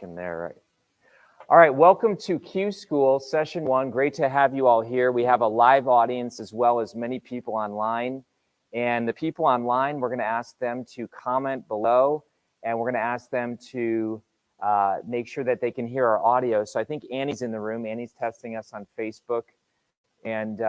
in there, right? All right, welcome to CUE School, Session 1. Great to have you all here. We have a live audience as well as many people online. And the people online, we're going to ask them to comment below, and we're going to ask them to make sure that they can hear our audio. So I think Annie's in the room. Annie's testing us on Facebook. And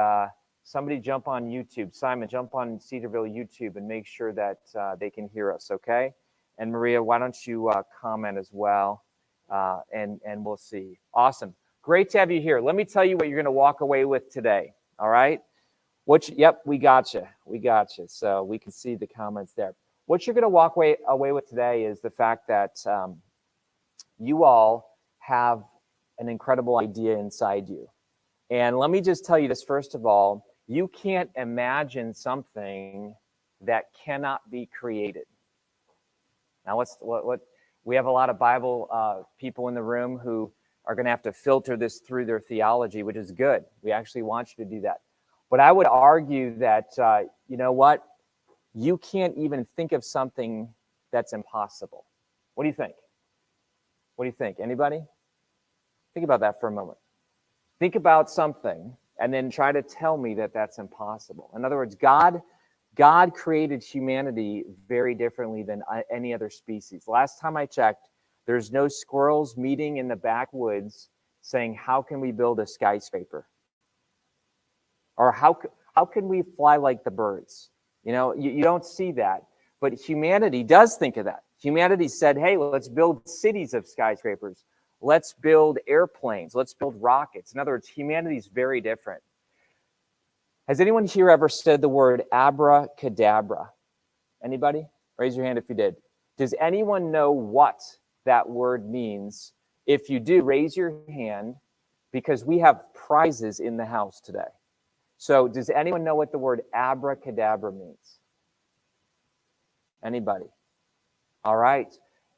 somebody jump on YouTube. Simon, jump on Cedarville YouTube and make sure that they can hear us, okay? And Maria, why don't you comment as well, and we'll see. Awesome. Great to have you here. Let me tell you what you're going to walk away with today, all right? Yep, we got you. We got you. So we can see the comments there. What you're going to walk away with today is the fact that you all have an incredible idea inside you. And let me just tell you this, first of all, you can't imagine something that cannot be created. Now, we have a lot of Bible people in the room who are going to have to filter this through their theology, which is good. We actually want you to do that. But I would argue that, you know what? You can't even think of something that's impossible. What do you think? What do you think? Anybody? Think about that for a moment. Think about something and then try to tell me that that's impossible. In other words, God created humanity very differently than any other species. Last time I checked, there's no squirrels meeting in the backwoods saying, how can we build a skyscraper? Or how can we fly like the birds? You know, you don't see that. But humanity does think of that. Humanity said, hey, let's build cities of skyscrapers. Let's build airplanes. Let's build rockets. In other words, humanity is very different. Has anyone here ever said the word abracadabra? Anybody? Raise your hand if you did. Does anyone know what that word means? If you do, raise your hand because we have prizes in the house today. So does anyone know what the word abracadabra means? Anybody? All right.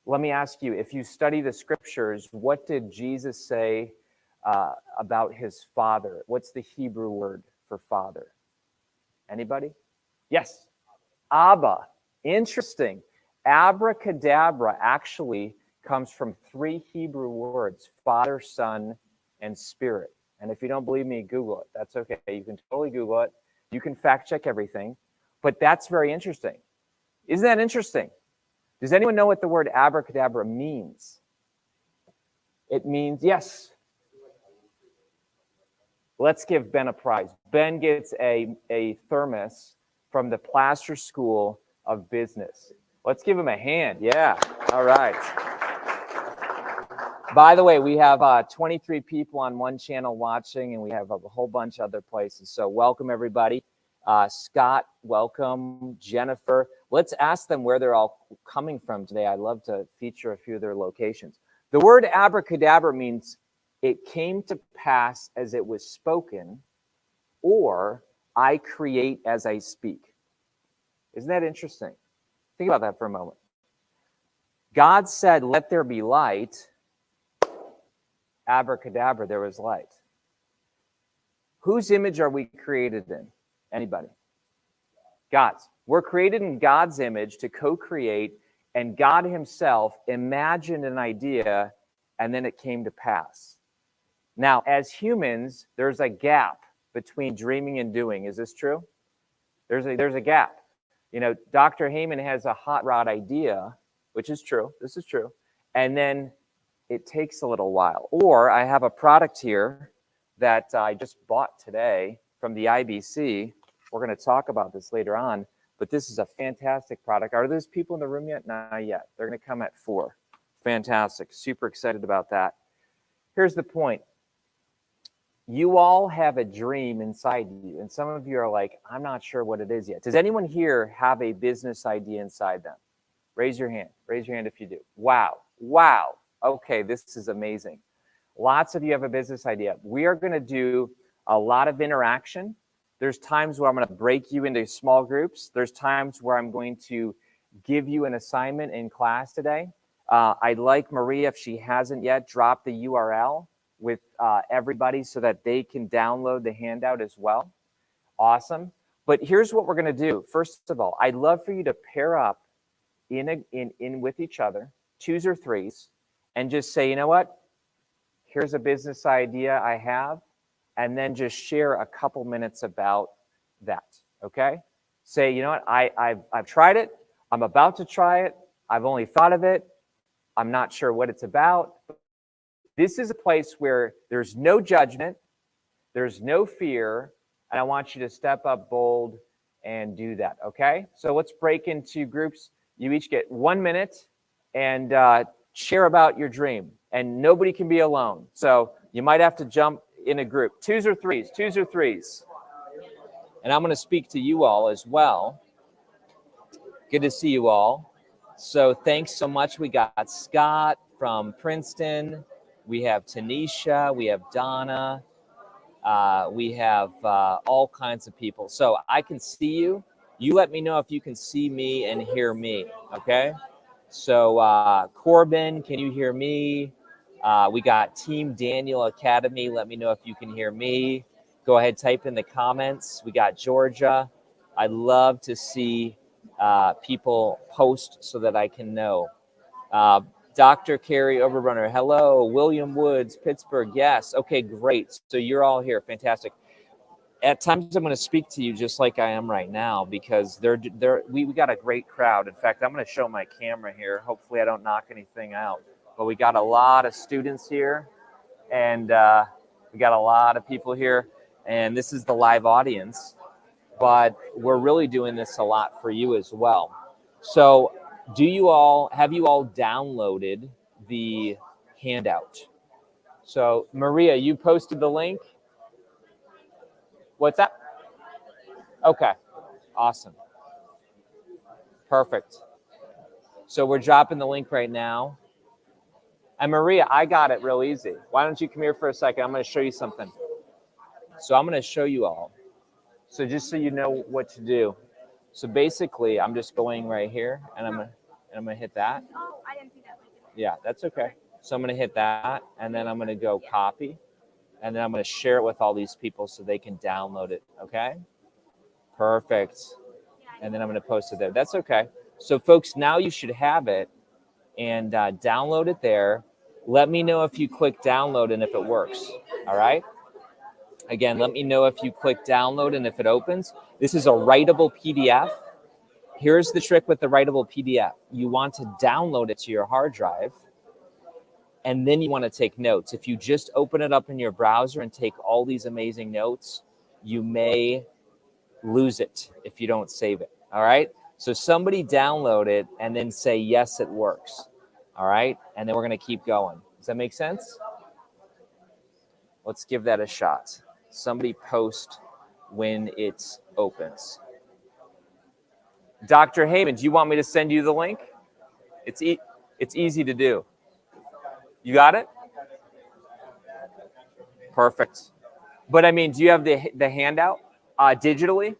Let me ask you, if you study the scriptures, what did Jesus say about his father? What's the Hebrew word for father? Anybody? Yes. Abba. Interesting. Abracadabra actually comes from 3 Hebrew words, Father, Son, and Spirit. And if you don't believe me, Google it. That's okay. You can totally Google it. You can fact check everything. But that's very interesting. Isn't that interesting? Does anyone know what the word abracadabra means? It means, yes. Let's give Ben a prize. Ben gets a thermos from the Plaster School of Business. Let's give him a hand. Yeah. All right. By the way, we have 23 people on one channel watching, and we have a whole bunch of other places. So welcome, everybody. Scott, welcome. Jennifer. Let's ask them where they're all coming from today. I'd love to feature a few of their locations. The word abracadabra means it came to pass as it was spoken, or I create as I speak. Isn't that interesting? Think about that for a moment. God said, let there be light. Abracadabra, there was light. Whose image are we created in? Anybody? God's. We're created in God's image to co-create, and God himself imagined an idea, and then it came to pass. Now, as humans, there's a gap between dreaming and doing. Is this true? There's a gap. You know, Dr. Heyman has a hot rod idea, which is true. This is true. And then it takes a little while. Or I have a product here that I just bought today from the IBC. We're going to talk about this later on, but this is a fantastic product. Are those people in the room yet? Not yet. They're going to come at 4. Fantastic. Super excited about that. Here's the point. You all have a dream inside you, and some of you are like, I'm not sure what it is yet. Does anyone here have a business idea inside them? Raise your hand. Raise your hand if you do. Wow. Wow. Okay, this is amazing. Lots of you have a business idea. We are going to do a lot of interaction. There's times where I'm going to break you into small groups. There's times where I'm going to give you an assignment in class today. I'd like Maria, if she hasn't yet, drop the URL with everybody so that they can download the handout as well. Awesome. But here's what we're going to do. First of all, I'd love for you to pair up in with each other, 2s or 3s, and just say, you know what? Here's a business idea I have, and then just share a couple minutes about that, okay? Say, you know what? I've tried it. I'm about to try it. I've only thought of it. I'm not sure what it's about. This is a place where there's no judgment, there's no fear, and I want you to step up bold and do that, okay? So let's break into groups. You each get 1 minute and share about your dream. And nobody can be alone. So you might have to jump in a group. Twos or threes. And I'm going to speak to you all as well. Good to see you all. So thanks so much. We got Scott from Princeton. We have Tanisha. We have Donna. We have all kinds of people. So I can see you. You let me know if you can see me and hear me, okay? So Corbin, can you hear me? We got Team Daniel Academy. Let me know if you can hear me. Go ahead, type in the comments. We got Georgia. I love to see people post so that I can know. Dr. Kary Oberbrunner, hello. William Woods, Pittsburgh, yes. Okay, great. So you're all here, fantastic. At times I'm going to speak to you just like I am right now because we got a great crowd. In fact, I'm going to show my camera here. Hopefully I don't knock anything out. But we got a lot of students here, and we got a lot of people here, and this is the live audience. But we're really doing this a lot for you as well. So have you all downloaded the handout? So Maria, you posted the link? What's that? Okay, awesome. Perfect. So we're dropping the link right now. And Maria, I got it real easy. Why don't you come here for a second? I'm going to show you something. So I'm going to show you all. So just so you know what to do. So basically, I'm just going right here, and I'm going to hit that. Oh, I didn't see that link. Yeah, that's okay. So I'm going to hit that, and then I'm going to go copy, and then I'm going to share it with all these people so they can download it, okay? Perfect. And then I'm going to post it there. That's okay. So folks, now you should have it, and download it there. Let me know if you click download and if it works, all right? Again, let me know if you click download and if it opens. This is a writable PDF. Here's the trick with the writable PDF. You want to download it to your hard drive, and then you want to take notes. If you just open it up in your browser and take all these amazing notes, you may lose it if you don't save it, all right? So somebody download it and then say, yes, it works, all right? And then we're going to keep going. Does that make sense? Let's give that a shot. Somebody post when it opens. Dr. Heyman, do you want me to send you the link? It's easy to do. You got it? Perfect. But I mean, do you have the handout digitally?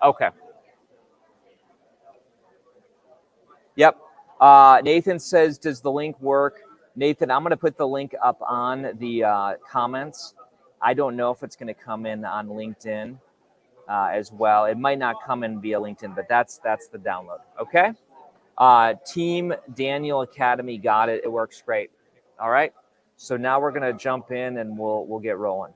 Okay. Yep. Nathan says, does the link work? Nathan, I'm going to put the link up on the comments. I don't know if it's going to come in on LinkedIn as well. It might not come in via LinkedIn, but that's the download. Okay. Team Daniel Academy got it. It works great. All right. So now we're going to jump in and we'll get rolling.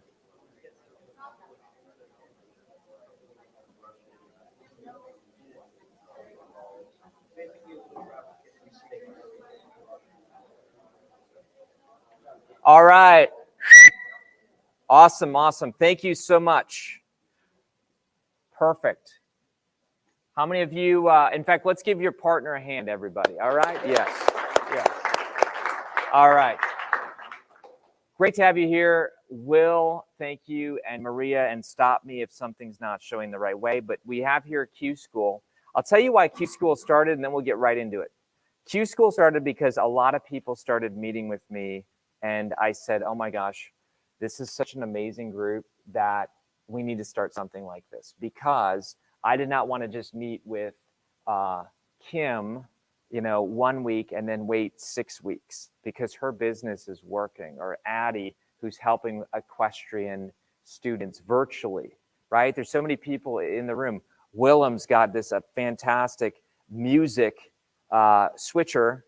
All right. Awesome. Thank you so much. Perfect. How many of you, in fact, let's give your partner a hand, everybody. All right? Yes. All right. Great to have you here. Will, thank you, and Maria, and stop me if something's not showing the right way. But we have here CUE School. I'll tell you why CUE School started, and then we'll get right into it. CUE School started because a lot of people started meeting with me, and I said, oh my gosh, this is such an amazing group that we need to start something like this, because I did not want to just meet with Kim, 1 week and then wait 6 weeks because her business is working, or Addie, who's helping equestrian students virtually, right? There's so many people in the room. Willem's got a fantastic music switcher,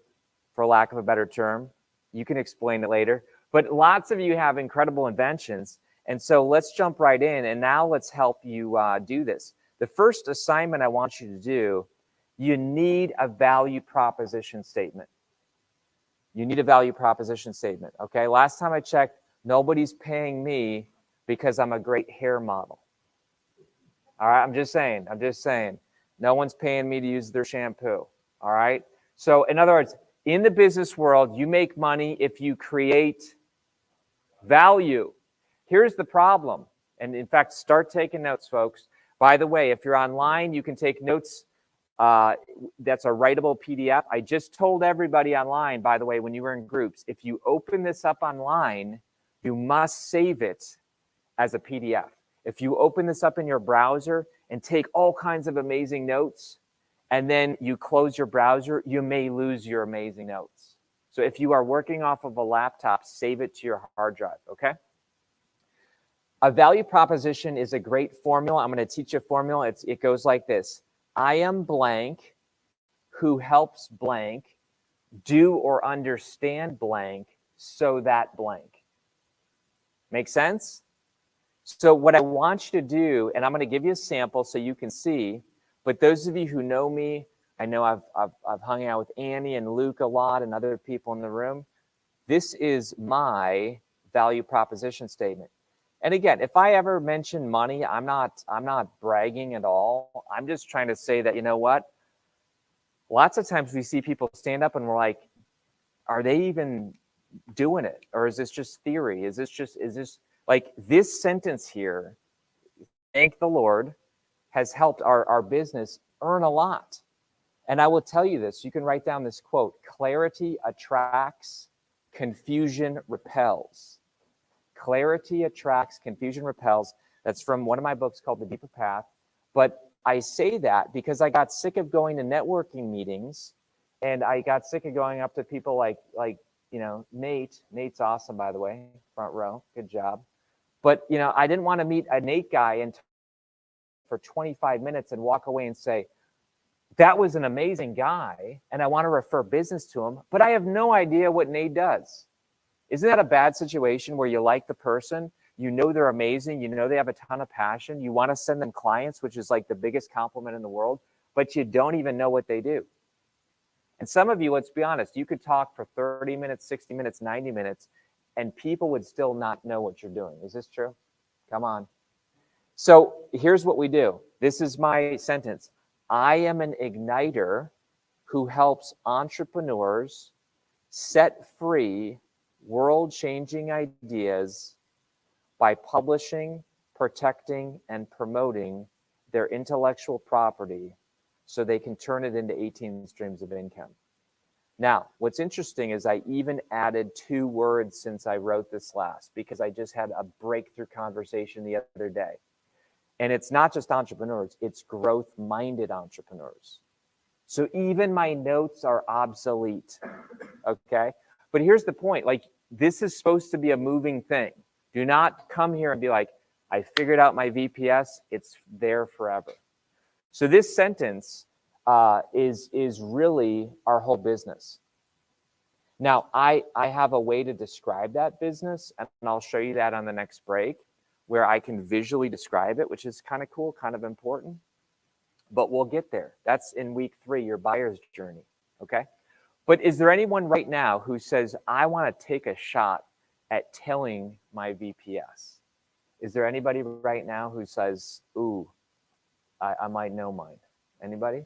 for lack of a better term. You can explain it later. But lots of you have incredible inventions. And so let's jump right in. And now let's help you do this. The first assignment I want you to do, you need a value proposition statement. You need a value proposition statement, okay? Last time I checked, nobody's paying me because I'm a great hair model. All right, I'm just saying. No one's paying me to use their shampoo, all right? So in other words, in the business world, you make money if you create value. Here's the problem. And in fact, start taking notes, folks. By the way, if you're online, you can take notes. That's a writable PDF. I just told everybody online, by the way, when you were in groups, if you open this up online, you must save it as a PDF. If you open this up in your browser and take all kinds of amazing notes, and then you close your browser, you may lose your amazing notes. So if you are working off of a laptop, save it to your hard drive, okay? A value proposition is a great formula. I'm going to teach you a formula. It goes like this. I am blank who helps blank do or understand blank so that blank. Make sense? So what I want you to do, and I'm going to give you a sample so you can see, but those of you who know me, I know I've hung out with Annie and Luke a lot and other people in the room. This is my value proposition statement. And again, if I ever mention money, I'm not bragging at all. I'm just trying to say that, you know what? Lots of times we see people stand up and we're like, are they even doing it? Or is this just theory? Is this like this sentence here, thank the Lord, has helped our business earn a lot. And I will tell you this, you can write down this quote, clarity attracts, confusion repels. Clarity attracts, confusion repels. That's from one of my books called The Deeper Path. But I say that because I got sick of going to networking meetings, and I got sick of going up to people like you know, Nate. Nate's awesome, by the way, front row. Good job. But, you know, I didn't want to meet a Nate guy for 25 minutes and walk away and say, that was an amazing guy, and I want to refer business to him, but I have no idea what Nate does. Isn't that a bad situation where you like the person, you know they're amazing, you know they have a ton of passion, you want to send them clients, which is like the biggest compliment in the world, but you don't even know what they do? And some of you, let's be honest, you could talk for 30 minutes, 60 minutes, 90 minutes, and people would still not know what you're doing. Is this true? Come on. So here's what we do. This is my sentence. I am an igniter who helps entrepreneurs set free world-changing ideas by publishing, protecting, and promoting their intellectual property so they can turn it into 18 streams of income. Now, what's interesting is I even added 2 words since I wrote this last, because I just had a breakthrough conversation the other day. And it's not just entrepreneurs, it's growth-minded entrepreneurs. So even my notes are obsolete, okay? But here's the point, like, this is supposed to be a moving thing. Do not come here and be like, I figured out my VPS, it's there forever. So this sentence is really our whole business. Now, I have a way to describe that business, and I'll show you that on the next break, where I can visually describe it, which is kind of cool, kind of important. But we'll get there. That's in week 3, your buyer's journey, okay? But is there anyone right now who says, I want to take a shot at telling my VPS? Is there anybody right now who says, ooh, I might know mine? Anybody?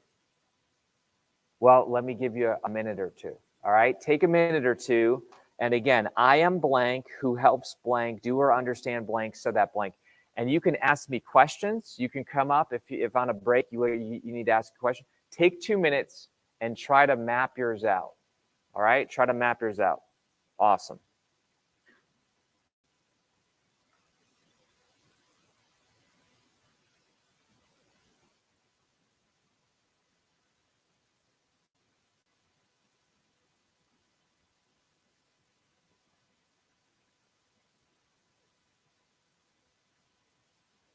Well, let me give you a minute or two, all right? Take a minute or two. And again, I am blank who helps blank do or understand blank so that blank. And you can ask me questions. You can come up if on a break you need to ask a question. Take 2 minutes and try to map yours out. All right? Try to map yours out. Awesome.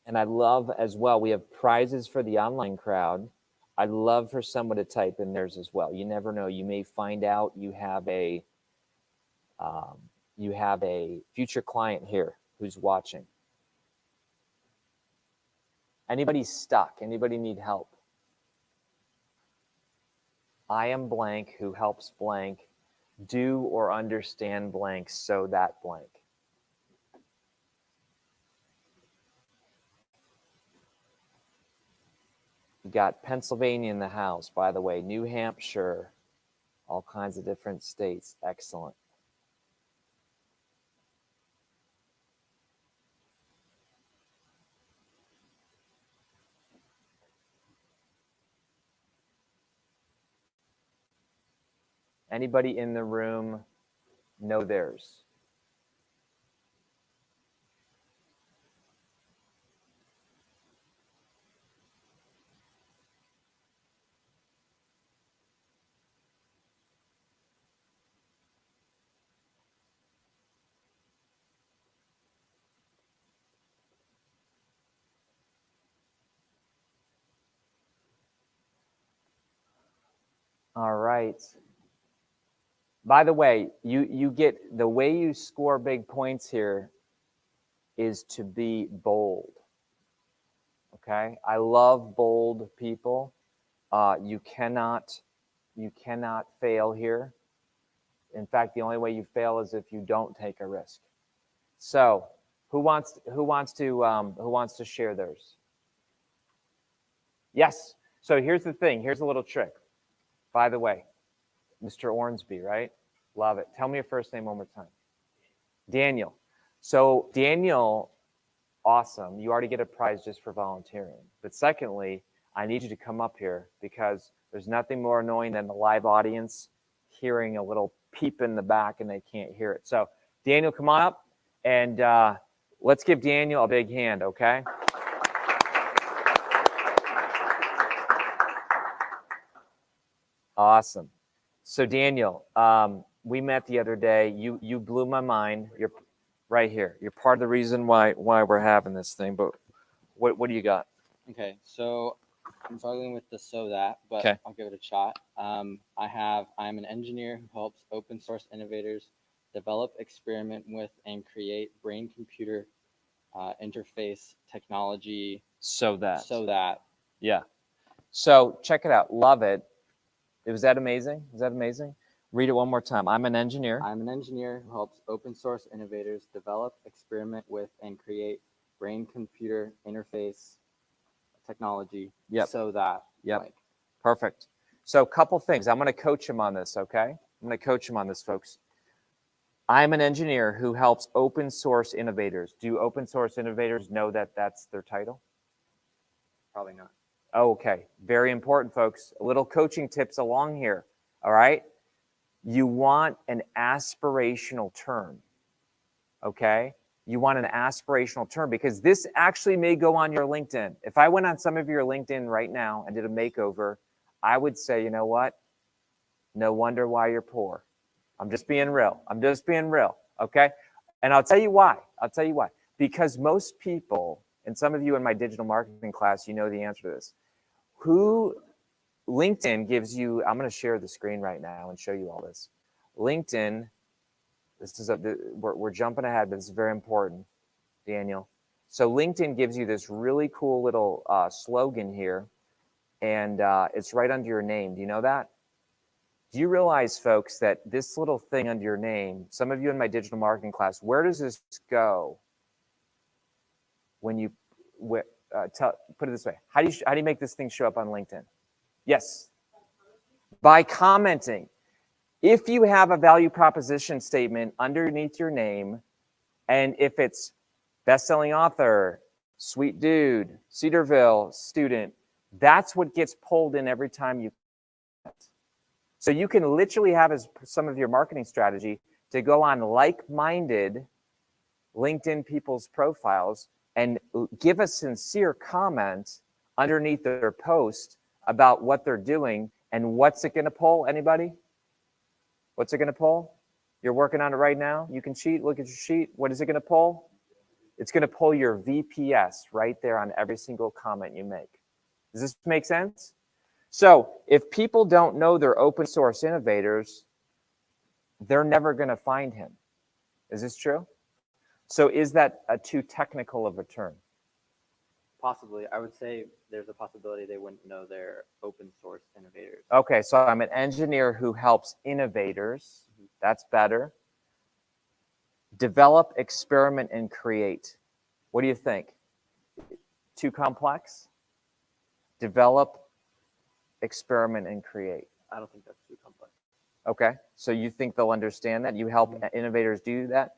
And I love as well, we have prizes for the online crowd. I'd love for someone to type in theirs as well. You never know. You may find out you have a future client here who's watching. Anybody stuck? Anybody need help? I am blank who helps blank do or understand blank so that blank. You got Pennsylvania in the house, by the way, New Hampshire, all kinds of different states. Excellent. Anybody in the room know theirs? All right. By the way, you get the way you score big points here is to be bold. Okay, I love bold people. You cannot fail here. In fact, the only way you fail is if you don't take a risk. So, who wants to share theirs? Yes. So here's the thing. Here's a little trick. By the way, Mr. Ornsby, right? Love it. Tell me your first name one more time. Daniel. So Daniel, awesome. You already get a prize just for volunteering. But secondly, I need you to come up here because there's nothing more annoying than the live audience hearing a little peep in the back and they can't hear it. So Daniel, come on up and let's give Daniel a big hand, okay? Awesome. So Daniel, we met the other day. You blew my mind. You're right here. You're part of the reason why we're having this thing. But what do you got? Okay, so I'm struggling with the so that, but Okay. I'll give it a shot. I'm an engineer who helps open source innovators develop, experiment with, and create brain-computer interface technology. So that. Yeah. So check it out. Love it. Was that amazing? Is that amazing? Read it one more time. I'm an engineer. I'm an engineer who helps open source innovators develop, experiment with, and create brain-computer interface technology. Yep. So that. Yep. Like. Perfect. So a couple things. I'm going to coach him on this, okay? I'm going to coach him on this, folks. I'm an engineer who helps open source innovators. Do open source innovators know that that's their title? Probably not. Okay. Very important, folks. A little coaching tips along here, all right? You want an aspirational term, okay? You want an aspirational term because this actually may go on your LinkedIn. If I went on some of your LinkedIn right now and did a makeover, I would say, you know what? No wonder why you're poor. I'm just being real. Okay? And I'll tell you why. Because most people, and some of you in my digital marketing class, you know the answer to this. LinkedIn gives you, I'm going to share the screen right now and show you all this. LinkedIn, we're jumping ahead, but this is very important, Daniel. So LinkedIn gives you this really cool little slogan here, and it's right under your name. Do you know that? Do you realize, folks, that this little thing under your name, some of you in my digital marketing class, where does this go when you put it this way? How do you make this thing show up on LinkedIn? Yes. By commenting. If you have a value proposition statement underneath your name, and if it's best-selling author, sweet dude, Cedarville student, that's what gets pulled in every time you comment. So you can literally have as some of your marketing strategy to go on like-minded LinkedIn people's profiles and give a sincere comment underneath their post about what they're doing. And what's it going to pull? Anybody? What's it going to pull? You're working on it right now. You can cheat. Look at your sheet. What is it going to pull? It's going to pull your VPS right there on every single comment you make. Does this make sense? So if people don't know they're open source innovators, they're never going to find him. Is this true? So is that too technical of a term? Possibly. I would say there's a possibility they wouldn't know they're open source innovators. Okay, so I'm an engineer who helps innovators. That's better. Develop, experiment, and create. What do you think? Too complex? Develop, experiment, and create. I don't think that's too complex. Okay, so you think they'll understand that? You help innovators do that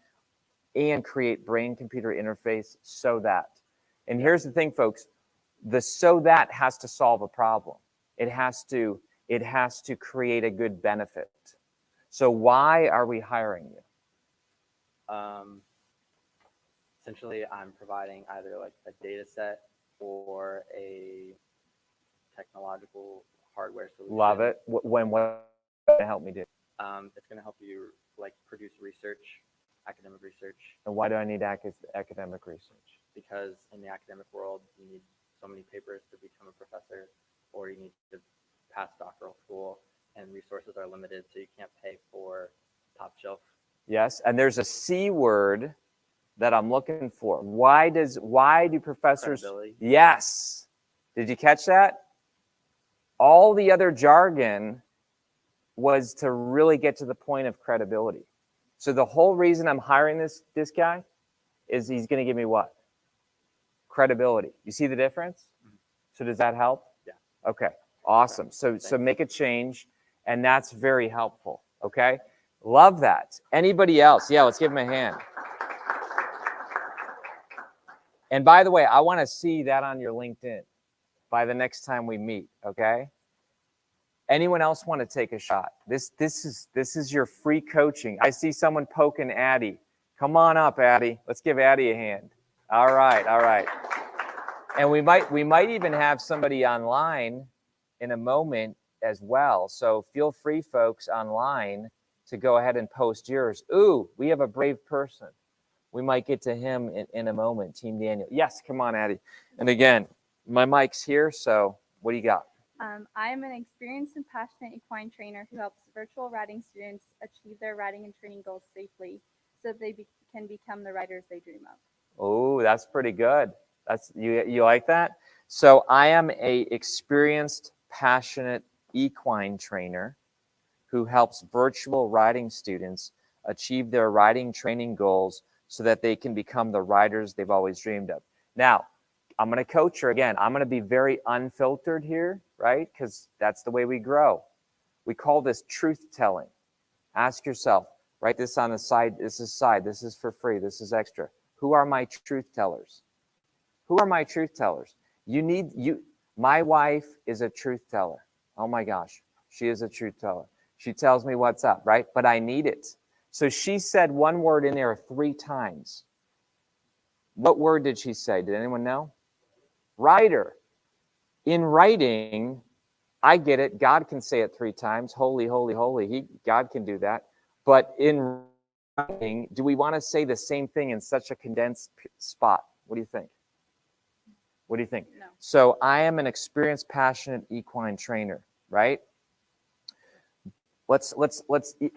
and create brain-computer interface so that. And here's the thing, folks. The so that has to solve a problem. It has to create a good benefit. So why are we hiring you? Essentially, I'm providing either like a data set or a technological hardware solution. Love it. What to help me do? It's going to help you like produce research, academic research. And why do I need academic research? Because in the academic world, you need so many papers to become a professor, or you need to pass doctoral school, and resources are limited, so you can't pay for top shelf. Yes, and there's a C word that I'm looking for. Why do professors? Credibility. Yes. Did you catch that? All the other jargon was to really get to the point of credibility. So the whole reason I'm hiring this guy is he's going to give me what? Credibility. You see the difference? Mm-hmm. So does that help? Yeah. Okay. Awesome. So make a change, and that's very helpful. Okay. Love that. Anybody else? Yeah, let's give him a hand. And by the way, I want to see that on your LinkedIn by the next time we meet, okay? Anyone else want to take a shot? This is your free coaching. I see someone poking Addie. Come on up, Addie. Let's give Addie a hand. All right, all right. And we might even have somebody online in a moment as well. So feel free, folks, online to go ahead and post yours. Ooh, we have a brave person. We might get to him in a moment, Team Daniel. Yes, come on, Addie. And again, my mic's here, so what do you got? I am an experienced and passionate equine trainer who helps virtual riding students achieve their riding and training goals safely so that they can become the riders they dream of. Oh, that's pretty good. That's you like that? So I am a experienced, passionate equine trainer who helps virtual riding students achieve their riding training goals so that they can become the riders they've always dreamed of. Now, I'm going to coach her again. I'm going to be very unfiltered here, right? Because that's the way we grow. We call this truth telling. Ask yourself, write this on the side. This is for free. This is extra. Who are my truth tellers? Who are my truth tellers? My wife is a truth teller. Oh my gosh, she is a truth teller. She tells me what's up, right? But I need it. So she said one word in there 3 times. What word did she say? Did anyone know? Writer. In writing, I get it. God can say it 3 times. Holy, holy, holy. God can do that. But in writing, do we want to say the same thing in such a condensed spot? What do you think? What do you think? No. So I am an experienced, passionate equine trainer, right? Let's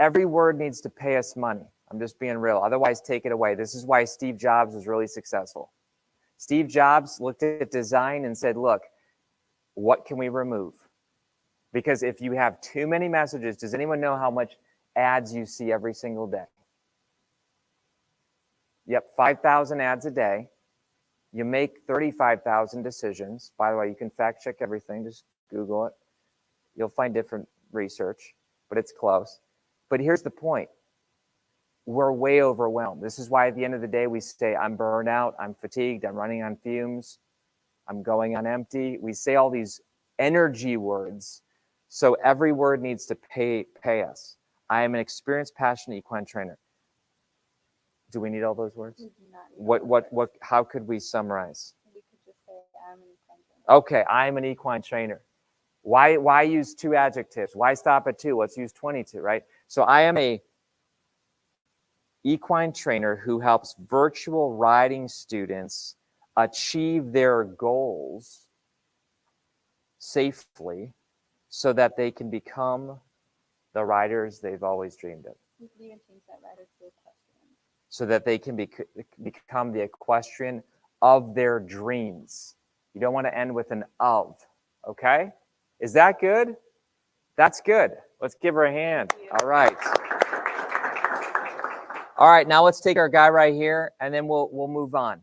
every word needs to pay us money. I'm just being real. Otherwise, take it away. This is why Steve Jobs was really successful. Steve Jobs looked at design and said, look, what can we remove? Because if you have too many messages, does anyone know how much ads you see every single day? Yep, 5,000 ads a day. You make 35,000 decisions. By the way, you can fact check everything. Just Google it. You'll find different research, but it's close. But here's the point. We're way overwhelmed. This is why at the end of the day, we say, I'm burned out, I'm fatigued, I'm running on fumes, I'm going on empty. We say all these energy words. So every word needs to pay us. I am an experienced, passionate equine trainer. Do we need all those words? We do not need What, how could we summarize? We could just say, I'm an equine trainer. Okay, I'm an equine trainer. Why use 2 adjectives? Why stop at 2? Let's use 22, right? So I am a equine trainer who helps virtual riding students achieve their goals safely so that they can become the writers they've always dreamed of. You could even change that writer to equestrian. So that they can become the equestrian of their dreams. You don't want to end with an of, okay? Is that good? That's good. Let's give her a hand. All right. All right, now let's take our guy right here, and then we'll move on.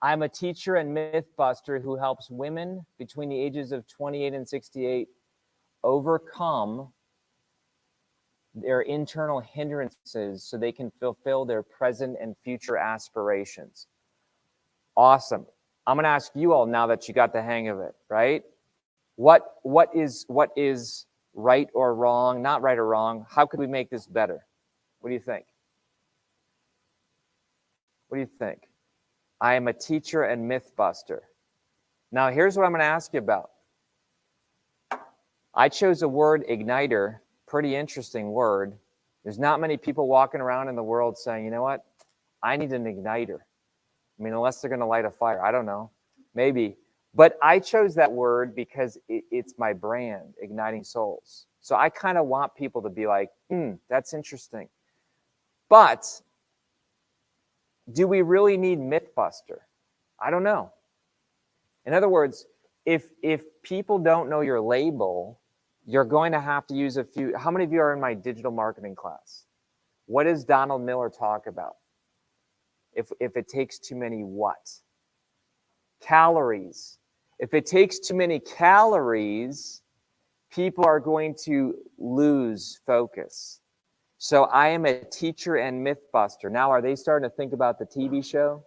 I'm a teacher and myth buster who helps women between the ages of 28 and 68 overcome their internal hindrances so they can fulfill their present and future aspirations. Awesome. I'm going to ask you all now that you got the hang of it, right? What is right or wrong? Not right or wrong. How could we make this better? What do you think? What do you think? I am a teacher and myth buster. Now, here's what I'm going to ask you about. I chose the word igniter, pretty interesting word. There's not many people walking around in the world saying, you know what? I need an igniter. I mean, unless they're going to light a fire. I don't know. Maybe. But I chose that word because it's my brand, Igniting Souls. So I kind of want people to be like, that's interesting. But do we really need Mythbuster? I don't know. In other words, if people don't know your label, you're going to have to use a few. How many of you are in my digital marketing class? What does Donald Miller talk about? If it takes too many what? Calories. If it takes too many calories, people are going to lose focus. So I am a teacher and mythbuster. Now, are they starting to think about the TV show?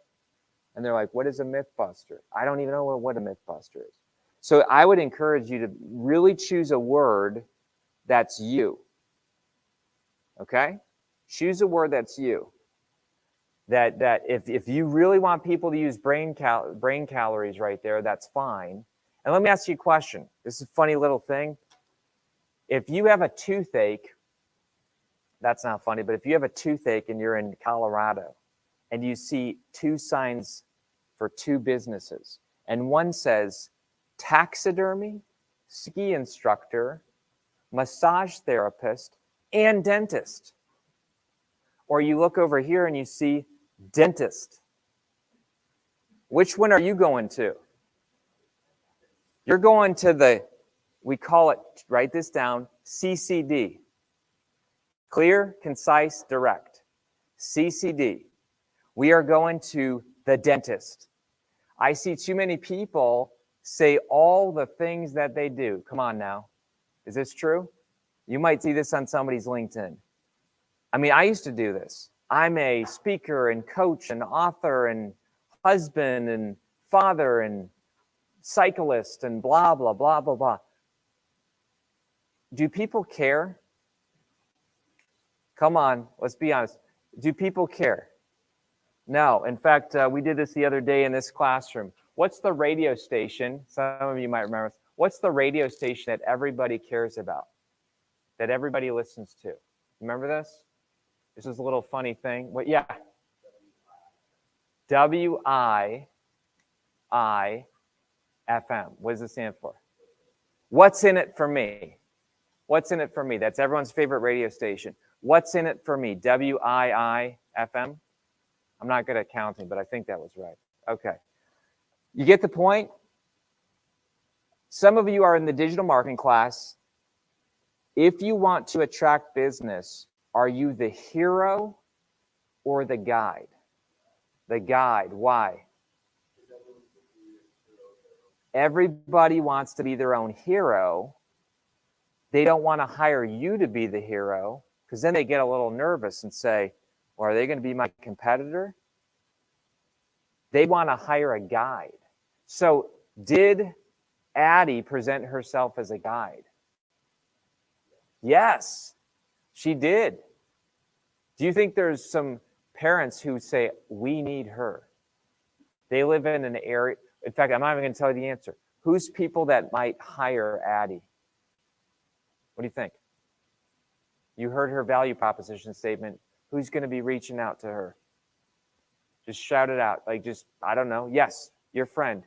And they're like, what is a mythbuster? I don't even know what a mythbuster is. So I would encourage you to really choose a word that's you. Okay? Choose a word that's you. That if you really want people to use brain calories right there, that's fine. And let me ask you a question. This is a funny little thing. If you have a toothache, that's not funny, but if you have a toothache and you're in Colorado and you see two signs for two businesses, and one says taxidermy, ski instructor, massage therapist, and dentist. Or you look over here and you see dentist. Which one are you going to? You're going to we call it, write this down, CCD. Clear, concise, direct. CCD. We are going to the dentist. I see too many people say all the things that they do. Come on now. Is this true? You might see this on somebody's LinkedIn. I mean, I used to do this. I'm a speaker and coach and author and husband and father and cyclist and blah, blah, blah, blah, blah. Do people care? Come on, let's be honest. Do people care? No. In fact, we did this the other day in this classroom. What's the radio station? Some of you might remember. What's the radio station that everybody cares about? That everybody listens to? Remember this? This is a little funny thing. What? Yeah. WIIFM. What does it stand for? What's in it for me? What's in it for me? That's everyone's favorite radio station. What's in it for me? WIIFM. I'm not good at counting, but I think that was right. Okay. You get the point? Some of you are in the digital marketing class. If you want to attract business, are you the hero or the guide? The guide. Why? Everybody wants to be their own hero. They don't want to hire you to be the hero because then they get a little nervous and say, well, are they going to be my competitor? They want to hire a guide. So did Addie present herself as a guide? Yes, she did. Do you think there's some parents who say, we need her? They live in an area. In fact, I'm not even going to tell you the answer. Who's people that might hire Addie? What do you think? You heard her value proposition statement. Who's going to be reaching out to her? Just shout it out. Like, just, I don't know. Yes, your friend.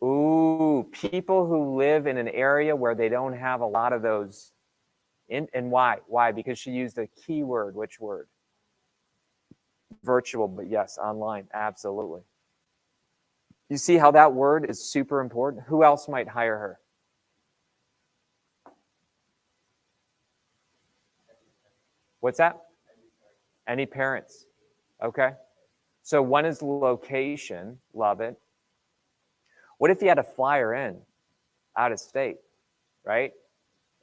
Ooh, people who live in an area where they don't have a lot of those. And why? Why? Because she used a keyword. Which word? Virtual, but yes, online. Absolutely. You see how that word is super important? Who else might hire her? What's that? Any parents. Okay. So one is location. Love it. What if you had to fly her in out of state, right?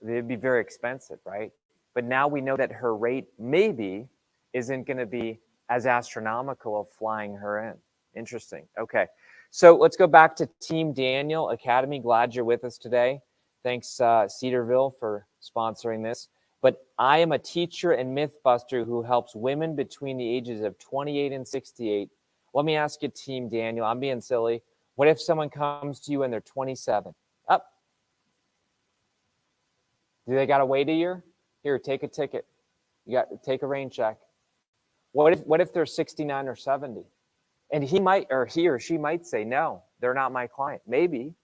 It'd be very expensive, right? But now we know that her rate maybe isn't going to be as astronomical of flying her in. Interesting. Okay. So let's go back to Team Daniel Academy. Glad you're with us today. Thanks, Cedarville, for sponsoring this. But I am a teacher and myth buster who helps women between the ages of 28 and 68. Let me ask you, Team Daniel, I'm being silly. What if someone comes to you and they're 27? Up. Do they got to wait a year? Here, take a ticket. You got to take a rain check. What if they're 69 or 70? And he or she might say, no, they're not my client. Maybe.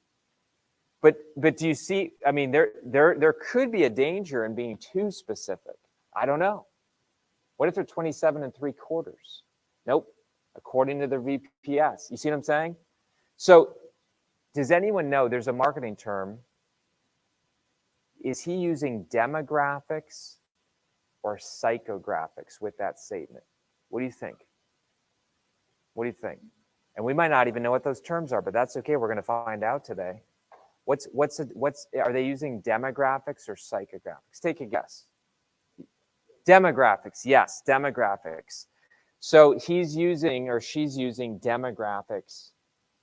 But do you see, I mean, there could be a danger in being too specific. I don't know. What if they're 27 3/4? Nope. According to the VPS. You see what I'm saying? So does anyone know there's a marketing term? Is he using demographics or psychographics with that statement? What do you think? What do you think? And we might not even know what those terms are, but that's okay. We're going to find out today. Are they using demographics or psychographics? Take a guess. Demographics, yes, demographics. So he's using or she's using demographics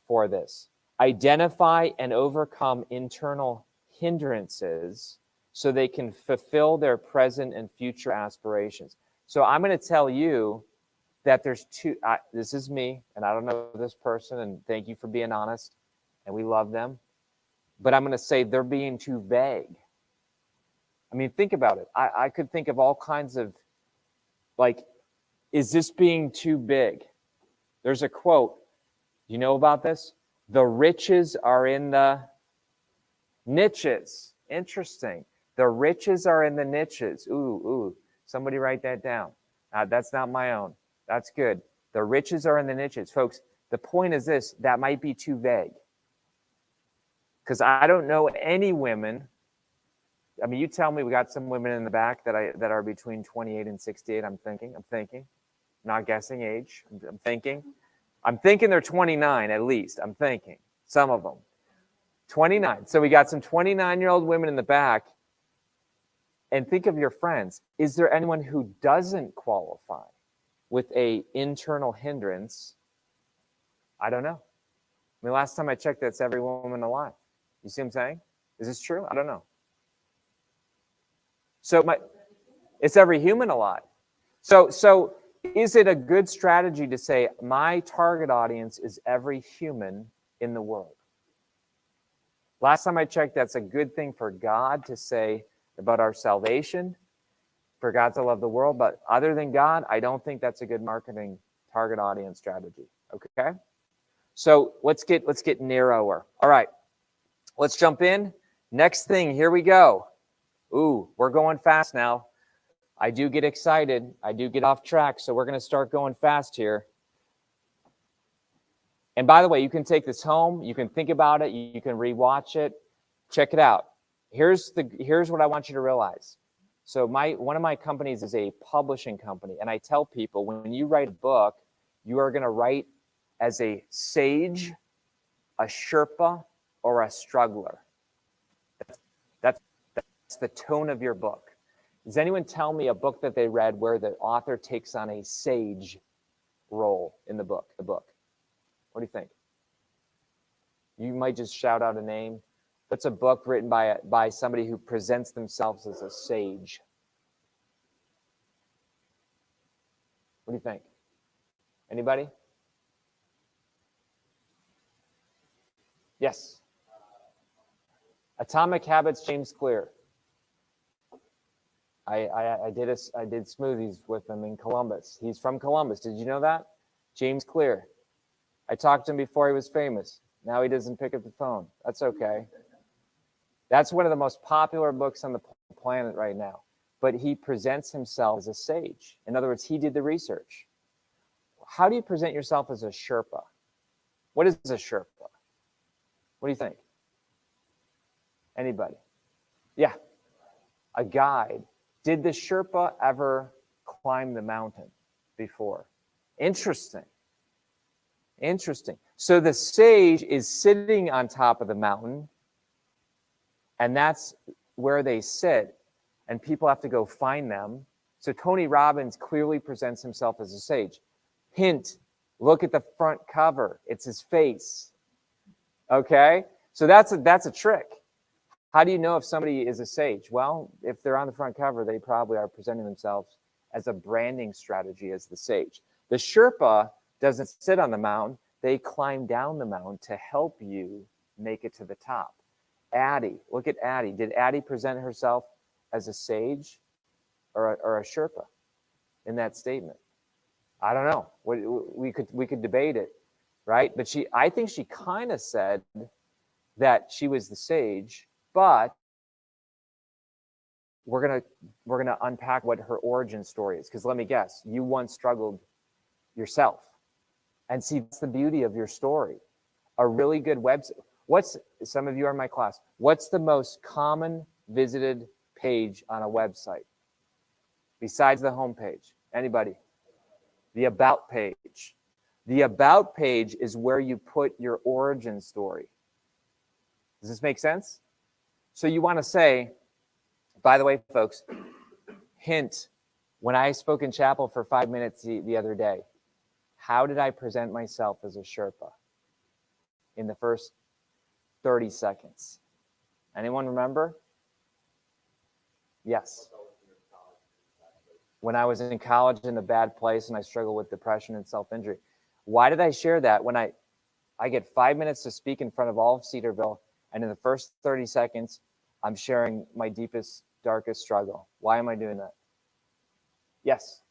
for this. Identify and overcome internal hindrances so they can fulfill their present and future aspirations. So I'm going to tell you that there's two, this is me, and I don't know this person, and thank you for being honest, and we love them. But I'm going to say they're being too vague. I mean, think about it. I could think of all kinds of, like, is this being too big? There's a quote. You know about this? The riches are in the niches. Interesting. The riches are in the niches. Ooh. Somebody write that down. That's not my own. That's good. The riches are in the niches. Folks, the point is this. That might be too vague. Because I don't know any women. I mean, you tell me we got some women in the back that are between 28 and 68. I'm thinking, not guessing age. I'm thinking they're 29 at least. I'm thinking some of them 29. So we got some 29-year-old women in the back. And think of your friends. Is there anyone who doesn't qualify with a internal hindrance? I don't know. I mean, last time I checked, that's every woman alive. You see what I'm saying? Is this true? I don't know. So it's every human alive. So is it a good strategy to say my target audience is every human in the world? Last time I checked, that's a good thing for God to say about our salvation, for God to love the world. But other than God, I don't think that's a good marketing target audience strategy. Okay? So let's get narrower. All right. Let's jump in. Next thing, here we go. Ooh, we're going fast now. I do get excited. I do get off track, so we're going to start going fast here. And by the way, you can take this home. You can think about it. You can rewatch it. Check it out. Here's what I want you to realize. So one of my companies is a publishing company, and I tell people when you write a book, you are going to write as a sage, a Sherpa, or a struggler. That's the tone of your book. Does anyone tell me a book that they read where the author takes on a sage role in the book? What do you think? You might just shout out a name. That's a book written by somebody who presents themselves as a sage. What do you think? Anybody? Yes. Atomic Habits, James Clear. I did smoothies with him in Columbus. He's from Columbus. Did you know that? James Clear. I talked to him before he was famous. Now he doesn't pick up the phone. That's okay. That's one of the most popular books on the planet right now. But he presents himself as a sage. In other words, he did the research. How do you present yourself as a Sherpa? What is a Sherpa? What do you think? Anybody? Yeah, a guide. Did the Sherpa ever climb the mountain before? Interesting. Interesting. So the sage is sitting on top of the mountain, and that's where they sit, and people have to go find them. So Tony Robbins clearly presents himself as a sage. Hint, look at the front cover. It's his face. Okay? So that's a trick. How do you know if somebody is a sage? Well, if they're on the front cover, they probably are presenting themselves as a branding strategy as the sage. The Sherpa doesn't sit on the mountain. They climb down the mountain to help you make it to the top. Addie, look at Addie. Did Addie present herself as a sage or a Sherpa in that statement? I don't know. We could debate it, right? But I think she kind of said that she was the sage, but we're gonna unpack what her origin story is. Because let me guess, you once struggled yourself. And see, that's the beauty of your story. A really good website. Some of you are in my class. What's the most common visited page on a website besides the home page? Anybody? The About page. The About page is where you put your origin story. Does this make sense? So you want to say, by the way, folks, hint, when I spoke in chapel for 5 minutes the other day, how did I present myself as a Sherpa in the first 30 seconds? Anyone remember? Yes. When I was in college in a bad place and I struggled with depression and self-injury. Why did I share that? When I get 5 minutes to speak in front of all of Cedarville, and in the first 30 seconds, I'm sharing my deepest, darkest struggle. Why am I doing that? Yes.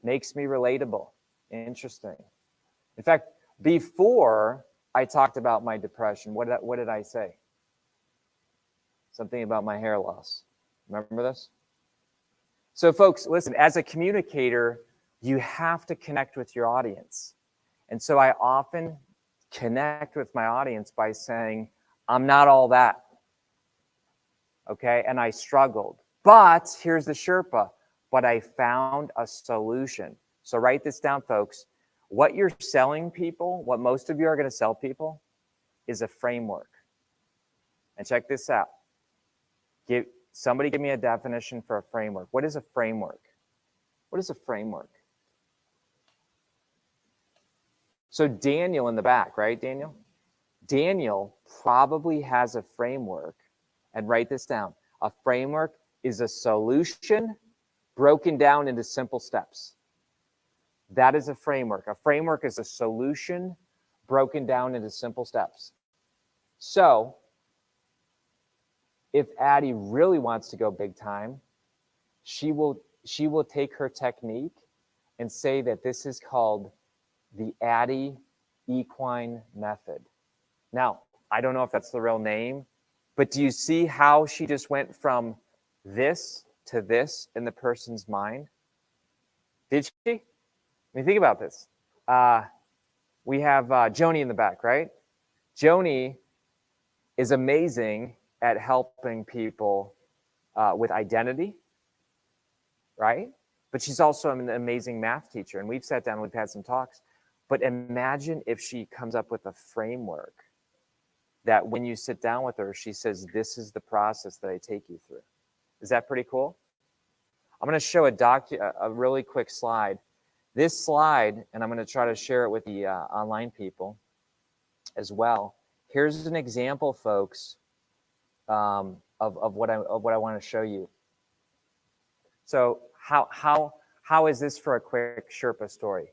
Makes me relatable. Interesting. In fact, before I talked about my depression, what did I say? Something about my hair loss. Remember this? So folks, listen, as a communicator, you have to connect with your audience. And so I often connect with my audience by saying, I'm not all that. Okay, and I struggled. But here's the Sherpa, but I found a solution. So write this down, folks. What you're selling people, what most of you are going to sell people, is a framework. And check this out. Somebody give me a definition for a framework. What is a framework? What is a framework? So Daniel in the back, right, Daniel? Daniel probably has a framework. And write this down. A framework is a solution broken down into simple steps. That is a framework. A framework is a solution broken down into simple steps. So if Addie really wants to go big time, she will take her technique and say that this is called the Addie equine method. Now, I don't know if that's the real name, but do you see how she just went from this to this in the person's mind? Did she? I mean, think about this. We have Joni in the back, right? Joni is amazing at helping people with identity, right? But she's also an amazing math teacher, and we've sat down and we've had some talks. But imagine if she comes up with a framework that when you sit down with her, she says, this is the process that I take you through. Is that pretty cool? I'm going to show a really quick slide. This slide, and I'm going to try to share it with the online people as well. Here's an example, folks, of what I want to show you. So how is this for a quick Sherpa story?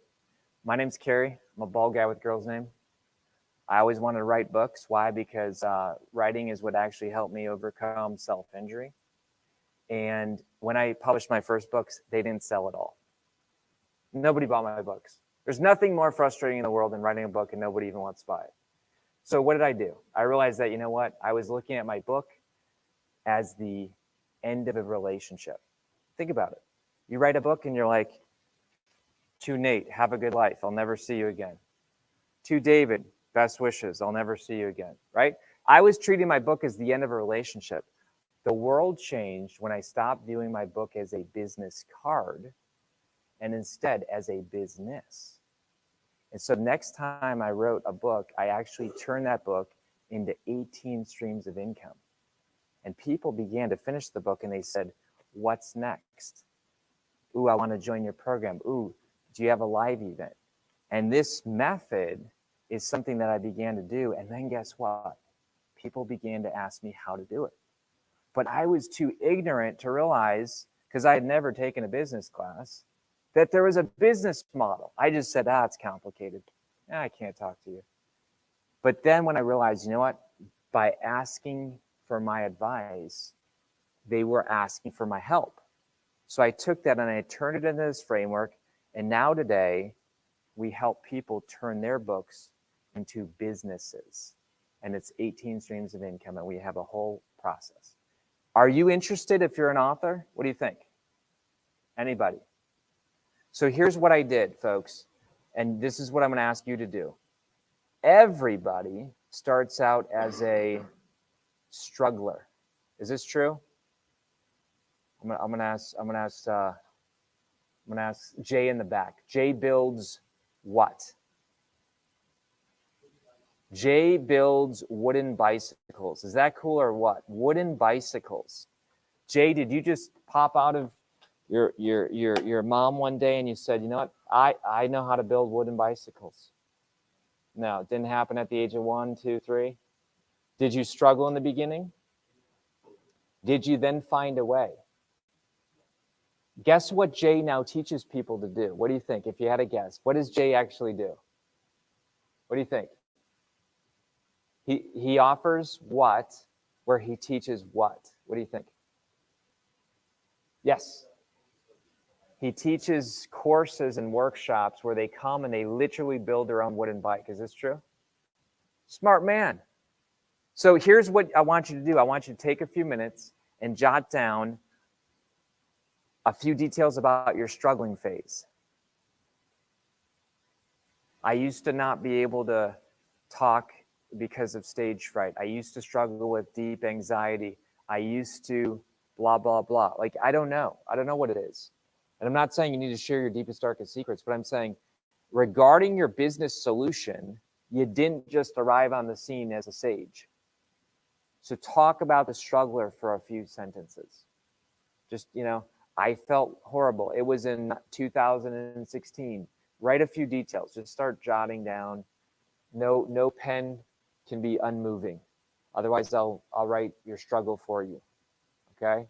My name's Kary. I'm a bald guy with a girl's name. I always wanted to write books. Why? Because writing is what actually helped me overcome self-injury. And when I published my first books, they didn't sell at all. Nobody bought my books. There's nothing more frustrating in the world than writing a book and nobody even wants to buy it. So what did I do? I realized that, you know what? I was looking at my book as the end of a relationship. Think about it. You write a book and you're like, to Nate, have a good life. I'll never see you again. To David, best wishes. I'll never see you again, right? I was treating my book as the end of a relationship. The world changed when I stopped viewing my book as a business card and instead as a business. And so next time I wrote a book, I actually turned that book into 18 streams of income. And people began to finish the book and they said, what's next? Ooh, I want to join your program. Ooh, do you have a live event? And this method is something that I began to do. And then guess what? People began to ask me how to do it. But I was too ignorant to realize, because I had never taken a business class, that there was a business model. I just said, it's complicated. I can't talk to you. But then when I realized, you know what? By asking for my advice, they were asking for my help. So I took that and I turned it into this framework. And now today, we help people turn their books into businesses. And it's 18 streams of income, and we have a whole process. Are you interested if you're an author? What do you think? Anybody? So here's what I did, folks. And this is what I'm going to ask you to do. Everybody starts out as a struggler. Is this true? I'm gonna ask Jay in the back. Jay builds what? Jay builds wooden bicycles. Is that cool or what? Wooden bicycles. Jay, did you just pop out of your mom one day and you said, you know what? I know how to build wooden bicycles. No, it didn't happen at the age of 1, 2, 3. Did you struggle in the beginning? Did you then find a way? Guess what Jay now teaches people to do? What do you think? If you had a guess, what does Jay actually do? What do you think? He offers what, where he teaches what? What do you think? Yes. He teaches courses and workshops where they come and they literally build their own wooden bike. Is this true? Smart man. So here's what I want you to do. I want you to take a few minutes and jot down a few details about your struggling phase. I used to not be able to talk because of stage fright. I used to struggle with deep anxiety. I used to blah, blah, blah. Like, I don't know. I don't know what it is. And I'm not saying you need to share your deepest, darkest secrets, but I'm saying regarding your business solution, you didn't just arrive on the scene as a sage. So talk about the struggler for a few sentences. Just, I felt horrible. It was in 2016. Write a few details. Just start jotting down. No pen can be unmoving. Otherwise, I'll write your struggle for you. Okay?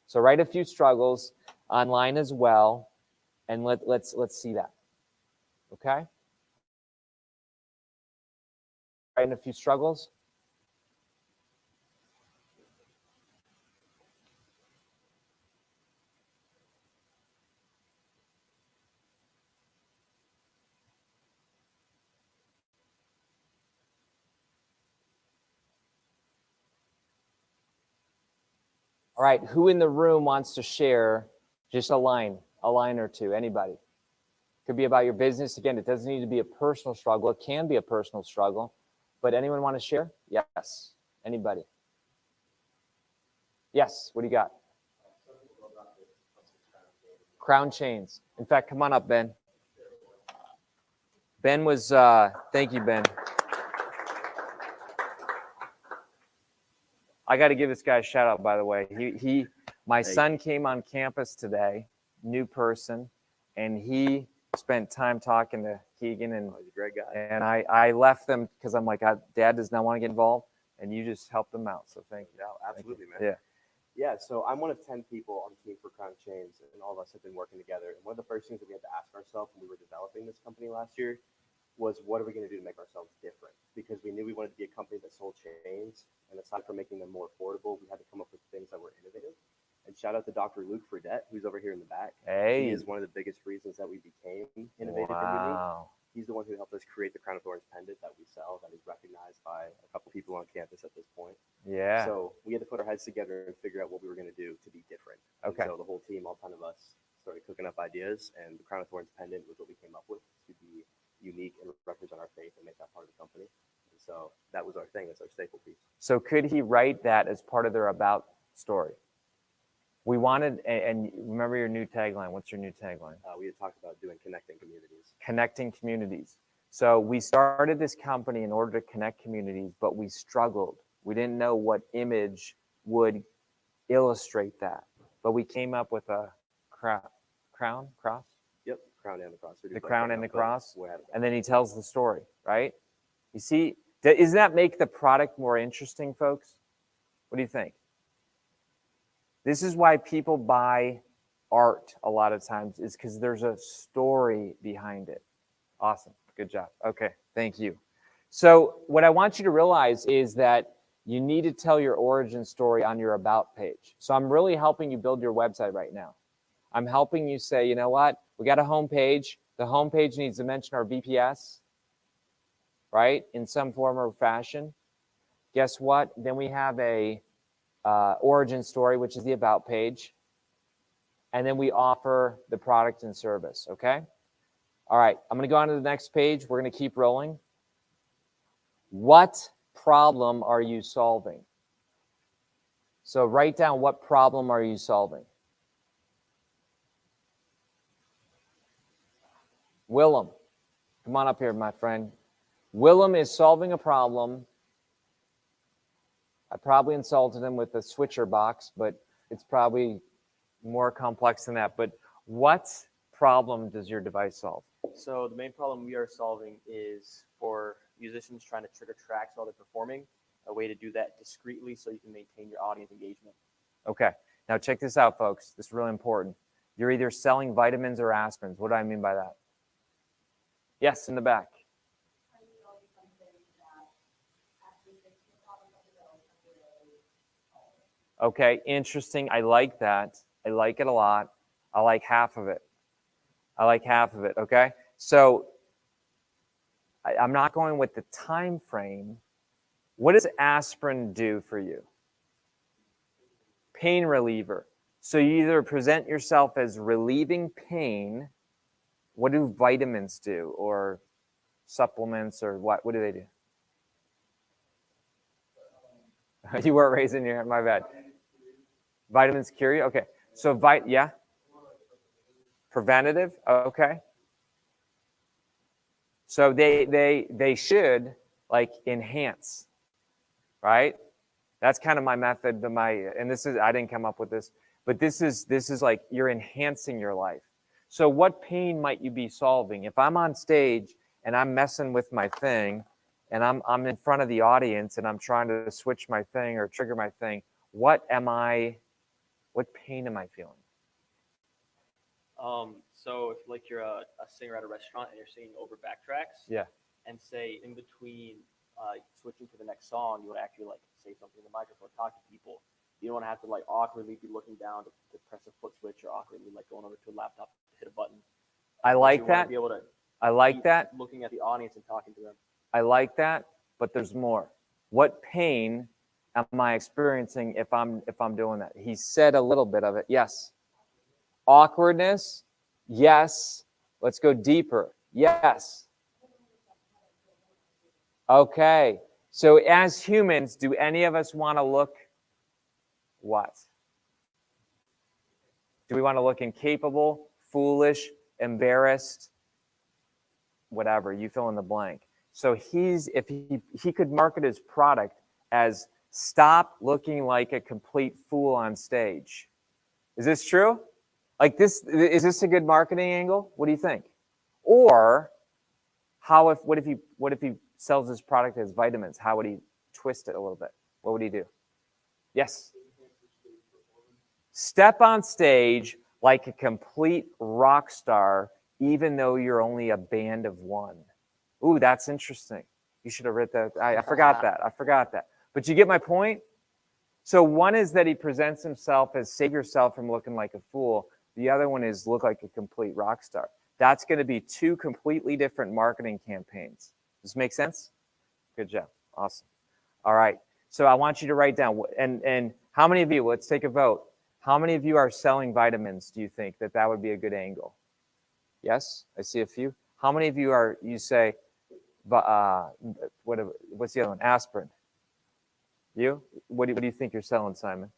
So write a few struggles online as well, and let's see that. Okay? Writing a few struggles. All right, who in the room wants to share just a line or two? Anybody? Could be about your business. Again, it doesn't need to be a personal struggle. It can be a personal struggle. But anyone want to share? Yes. Anybody? Yes. What do you got? Crown chains. In fact, come on up, Ben. Ben was, thank you, Ben. I got to give this guy a shout out, by the way. My son came on campus today, new person, and he spent time talking to Keegan, and he's a great guy. And I left them because I'm like, Dad does not want to get involved, and you just helped them out. So thank you. Yeah, absolutely, man. Yeah. Yeah, so I'm one of 10 people on Team for Crown Chains, and all of us have been working together. And one of the first things that we had to ask ourselves when we were developing this company last year was, what are we going to do to make ourselves different? Because we knew we wanted to be a company that sold chains, and aside from making them more affordable, we had to come up with things that were innovative. And shout out to Dr. Luke Fredette, who's over here in the back. Hey. He is one of the biggest reasons that we became innovative and unique. Wow. He's the one who helped us create the Crown of Thorns pendant that we sell, that is recognized by a couple people on campus at this point. Yeah. So we had to put our heads together and figure out what we were going to do to be different. Okay. And so the whole team, all 10 of us, started cooking up ideas, and the Crown of Thorns pendant was what we came up with to be unique and represent our faith and make that part of the company. And so that was our thing. That's our staple piece. So could he write that as part of their about story? We wanted, and remember your new tagline. What's your new tagline? We had talked about doing connecting communities. Connecting communities. So we started this company in order to connect communities, but we struggled. We didn't know what image would illustrate that. But we came up with a crown, cross? Yep, crown and the cross. The crown and the cross. And And then he tells the story, right? You see, doesn't that make the product more interesting, folks? What do you think? This is why people buy art a lot of times, is because there's a story behind it. Awesome. Good job. Okay. Thank you. So what I want you to realize is that you need to tell your origin story on your about page. So I'm really helping you build your website right now. I'm helping you say, you know what? We got a home page. The home page needs to mention our BPS, right? In some form or fashion. Guess what? Then we have a origin story, which is the about page. And then we offer the product and service, okay? All right, I'm going to go on to the next page. We're going to keep rolling. What problem are you solving? So write down, what problem are you solving? Willem, come on up here, my friend. Willem is solving a problem. I probably insulted him with the switcher box, but it's probably more complex than that. But what problem does your device solve? So the main problem we are solving is for musicians trying to trigger tracks while they're performing, a way to do that discreetly so you can maintain your audience engagement. Okay, now check this out, folks. This is really important. You're either selling vitamins or aspirins. What do I mean by that? Yes, in the back. Okay, interesting. I like that. I like it a lot. I like half of it. I like half of it, okay? So I'm not going with the time frame. What does aspirin do for you? Pain reliever. So you either present yourself as relieving pain. What do vitamins do, or supplements, or what? What do they do? You weren't raising your hand, my bad. Vitamins cure you? Okay. So, yeah? Preventative? Okay. So they should, like, enhance, right? That's kind of my method, and this is, I didn't come up with this, but this is like, you're enhancing your life. So what pain might you be solving? If I'm on stage and I'm messing with my thing, and I'm in front of the audience and I'm trying to switch my thing or trigger my thing, what pain am I feeling? So if like you're a singer at a restaurant and you're singing over backtracks, Yeah. and say in between switching to the next song, you would actually like say something in the microphone, talk to people. You don't want to have to like awkwardly be looking down to press a foot switch, or awkwardly like going over to a laptop to hit a button. I like that. Be able to I like that. looking at the audience and talking to them. I like that, but there's more. What pain am I experiencing if I'm doing that? He said a little bit of it. Yes. Awkwardness. Yes. Let's go deeper. Yes. Okay. So as humans, do any of us want to look what? Do we want to look incapable, foolish, embarrassed, whatever? You fill in the blank. So if he could market his product as stop looking like a complete fool on stage. Is this true? Like this, is this a good marketing angle? What do you think? Or what if he sells his product as vitamins? How would he twist it a little bit? What would he do? Yes. Step on stage like a complete rock star, even though you're only a band of one. Ooh, that's interesting. You should have written that. I forgot that. But you get my point? So one is that he presents himself as save yourself from looking like a fool. The other one is look like a complete rock star. That's going to be 2 completely different marketing campaigns. Does this make sense? Good job. Awesome. All right. So I want you to write down, and how many of you, let's take a vote. How many of you are selling vitamins? Do you think that would be a good angle? Yes, I see a few. How many of you you say, what's the other one? Aspirin. You? What do you think you're selling, Simon?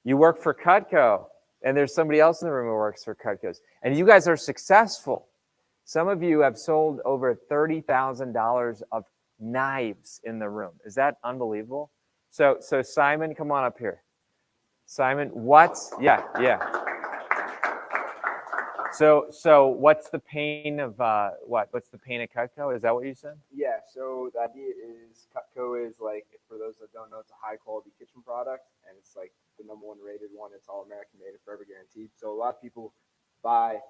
You work for Cutco, and there's somebody else in the room who works for Cutco. And you guys are successful. Some of you have sold over $30,000 of knives in the room. Is that unbelievable? So Simon, come on up here. Simon, yeah. So what's the pain of what's the pain of Cutco? Is that what you said? Yeah, so the idea is Cutco is like, for those that don't know, it's a high quality kitchen product, and it's like the #1 rated one. It's all American made and forever guaranteed. So a lot of people buy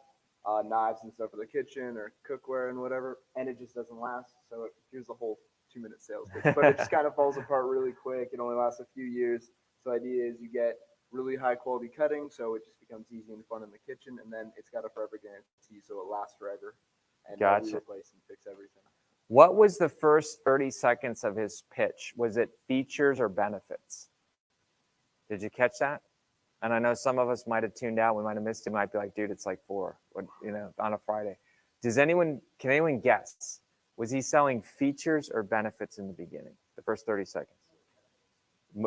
knives and stuff for the kitchen or cookware and whatever, and it just doesn't last. So here's the whole 2-minute sales pitch, but it just kind of falls apart really quick. It only lasts a few years. So the idea is you get really high quality cutting, so it just becomes easy and fun in the kitchen, and then it's got a forever guarantee, so it lasts forever. And Gotcha. we replace and fix everything. What was the first 30 seconds of his pitch? Was it features or benefits? Did you catch that? And I know some of us might have tuned out. We might have missed it. Might be like, dude, it's like 4, on a Friday. Can anyone guess? Was he selling features or benefits in the beginning? The first 30 seconds.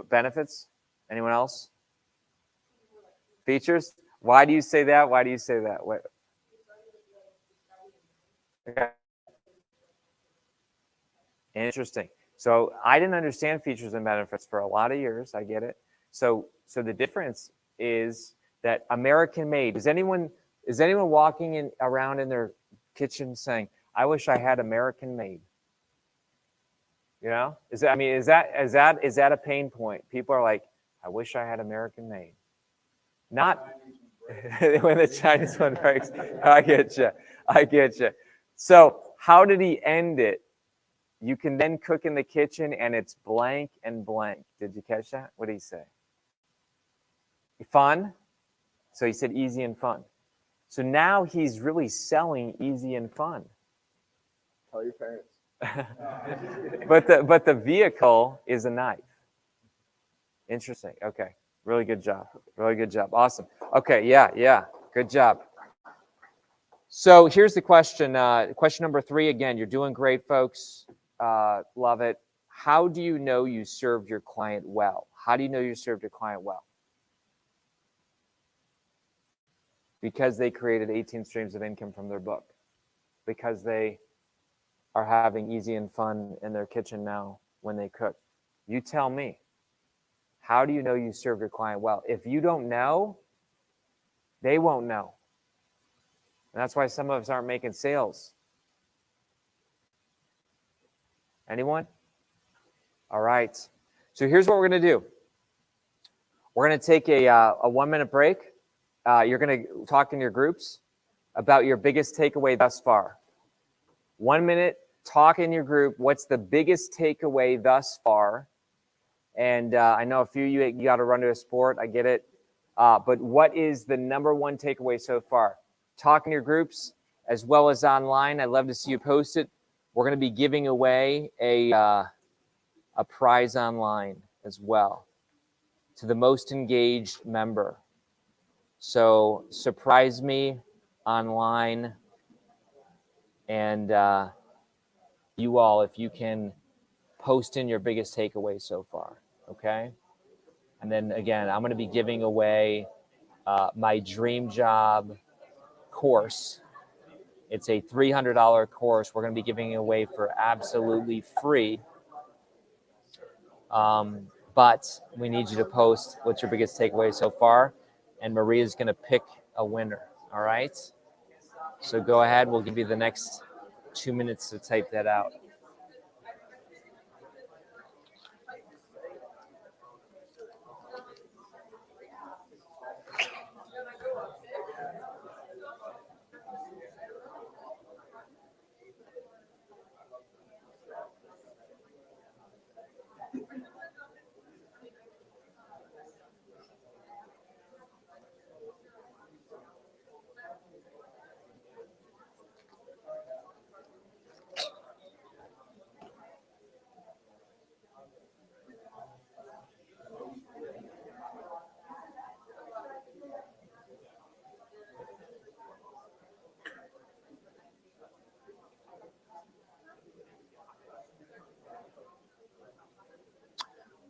Benefits? Anyone else? Features? Why do you say that? What? Okay. Interesting. So I didn't understand features and benefits for a lot of years. I get it. So the difference is that American made. Is anyone walking around in their kitchen saying, "I wish I had American made"? You know? Is that a pain point? People are like, "I wish I had American made." Not when the Chinese one breaks. I get you. So how did he end it? You can then cook in the kitchen and it's blank and blank. Did you catch that? What did he say? Fun. So he said easy and fun. So now he's really selling easy and fun. Tell your parents. But the vehicle is a knife. Interesting. Okay. Really good job. Awesome. Okay. Yeah. Good job. So here's the question. Question number 3. Again, you're doing great, folks. Love it. How do you know you served your client well? Because they created 18 streams of income from their book. Because they are having easy and fun in their kitchen now when they cook. You tell me. How do you know you served your client well? If you don't know, they won't know. And that's why some of us aren't making sales. Anyone? All right. So here's what we're going to do. We're going to take a 1-minute break. You're going to talk in your groups about your biggest takeaway thus far. 1 minute, talk in your group. What's the biggest takeaway thus far? And I know a few of you got to run to a sport. I get it. But what is the #1 takeaway so far? Talk in your groups as well as online. I'd love to see you post it. We're going to be giving away a prize online as well to the most engaged member. So surprise me online, and you all, if you can post in your biggest takeaway so far, okay? And then again, I'm going to be giving away my dream job course. It's a $300 course we're going to be giving away for absolutely free. But we need you to post what's your biggest takeaway so far, and Maria's going to pick a winner, all right? So go ahead. We'll give you the next 2 minutes to type that out.